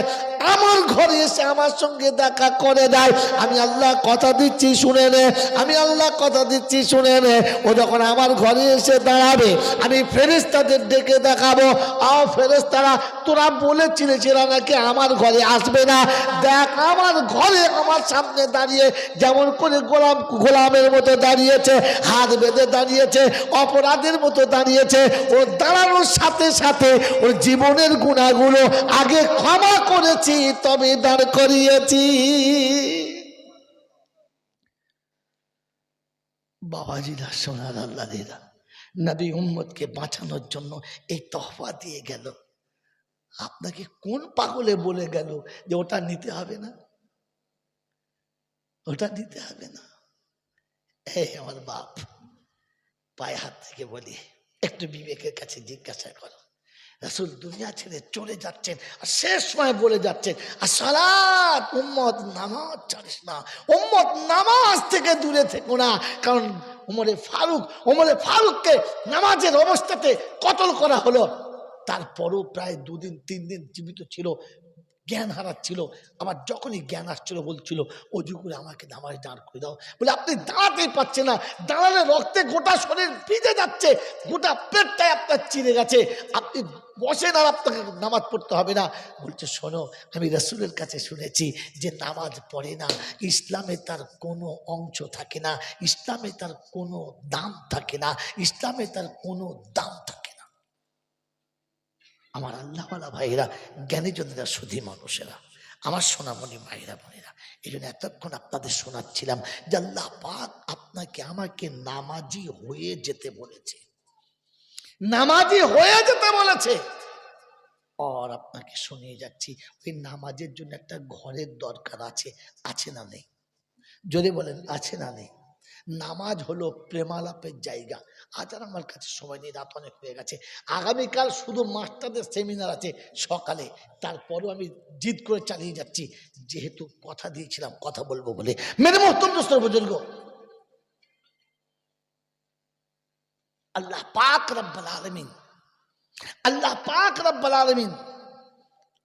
আমার ঘরে এসে আমার সঙ্গে দেখা করে দেয়। আমি আল্লাহ কথা দিচ্ছি শুনে নে, আমি আল্লাহ কথা দিচ্ছি শুনে নে। ও যখন আমার ঘরে এসে দাঁড়াবে, আমি ফেরেশতাদের ডেকে দেখাবো, আও ফেরেশতারা, তোরা বলেছিলিস এরা নাকি আমার ঘরে আসবে না, দেখ আমার ঘরে আমার সামনে দাঁড়িয়ে যেমন করে গোলামের মতো দাঁড়িয়েছে, হাত বেঁধে দাঁড়িয়েছে, অপরাধের মতো দাঁড়িয়েছে। ও দাঁড়ানোর সাথে সাথে ওর জীবনের গুনাহগুলো আগে ক্ষমা করেছি, তবে দাঁড় করিয়েছি। বাবাজিরা, সোনার আল্লাহরা, নবী উম্মতকে বাঁচানোর জন্য এই তহফা দিয়ে গেল। আপনাকে কোন পাগলে বলে গেল যে ওটা নিতে হবে না, ওটা নিতে হবে না? এই আমার বাপ, পায়ে হাত থেকে বলি, একটু বিবেকের কাছে জিজ্ঞাসা করো, রাসূল দুনিয়া ছেড়ে চলে যাচ্ছেন, আর শেষ সময় বলে যাচ্ছেন, আর সালাত উম্মত নামাজ ছাড়িস না, উম্মত নামাজ থেকে দূরে থেকো না। কারণ ওমরে ফারুককে নামাজের অবস্থাতে কতল করা হলো, তারপরও প্রায় 2 দিন 3 দিন জীবিত ছিল, জ্ঞান হারাচ্ছিল। আবার যখনই জ্ঞান আসছিল বলছিল, অজু করে আমাকে নামাজ দাঁড় করে দাও। বলে আপনি দাঁড়াতেই পারছেন না, দাঁড়ালে রক্তে গোটা শরীর ভিজে যাচ্ছে, গোটা পেটটাই আপনার চিরে গেছে, আপনি বসেন আর আপনাকে নামাজ পড়তে হবে না। বলছে শোনো, আমি রাসূলের কাছে শুনেছি যে নামাজ পড়ে না, ইসলামে তার কোনো অংশ থাকে না, ইসলামে তার কোনো দাম থাকে না, ইসলামে তার কোনো দাম থাকে না। আমার আল্লাহওয়ালা ভাইরা, জ্ঞানী জনেরা, সুধী মানুষেরা, আমার সোনামণি ভাইরা বোনেরা, এই জন্য এতক্ষণ আপনাদের শোনাচ্ছিলাম যে আল্লাহ পাক আপনাকে আমাকে নামাজি হয়ে যেতে বলেছে, নামাজি হয়ে যেতে বলেছে। আর আপনাকে শুনিয়ে যাচ্ছি, ওই নামাজের জন্য একটা ঘরের দরকার আছে, আছে না নেই? যদি বলেন আছে না নেই? নামাজ হলো প্রেমালাপের জায়গা। আজ আর আমার কাছে সময় নেই, রাত অনেক হয়ে গেছে। আগামীকাল শুধু মাস্টারদের সেমিনার আছে সকালে, তারপরেও আমি জিদ করে চালিয়ে যাচ্ছি, যেহেতু কথা দিয়েছিলাম কথা বলবো বলে। মেরে মোহতরম দোস্তর বুজুর্গ, আল্লাহ পাক রব্বুল আলামিন, আল্লাহ পাক রব্বুল আলামিন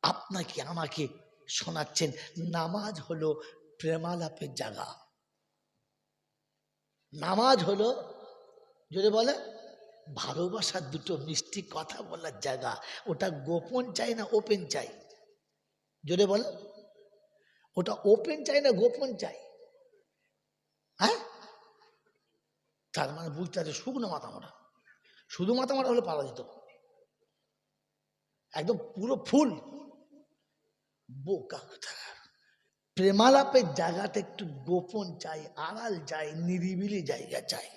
আপনাকে আমাকে শোনাচ্ছেন, নামাজ হলো প্রেমালাপের জায়গা। নামাজ হলো, যদি বলে ভালোবাসার দুটো মিষ্টি কথা বলার জায়গা। ওটা গোপন চাই না ওপেন চাই? যদি বলে ওটা ওপেন চাই না গোপন চাই? হ্যাঁ, তার মানে বুঝতে আছে শুকনো মাথা মারা। শুধু মাথা মারা হলে পারা যেত, একদম পুরো ফুল বোকা কোথাকার। প্রেমালাপের জায়গাটা একটু গোপন চাই, আড়াল চাই, নিরিবিলি জায়গা চাই।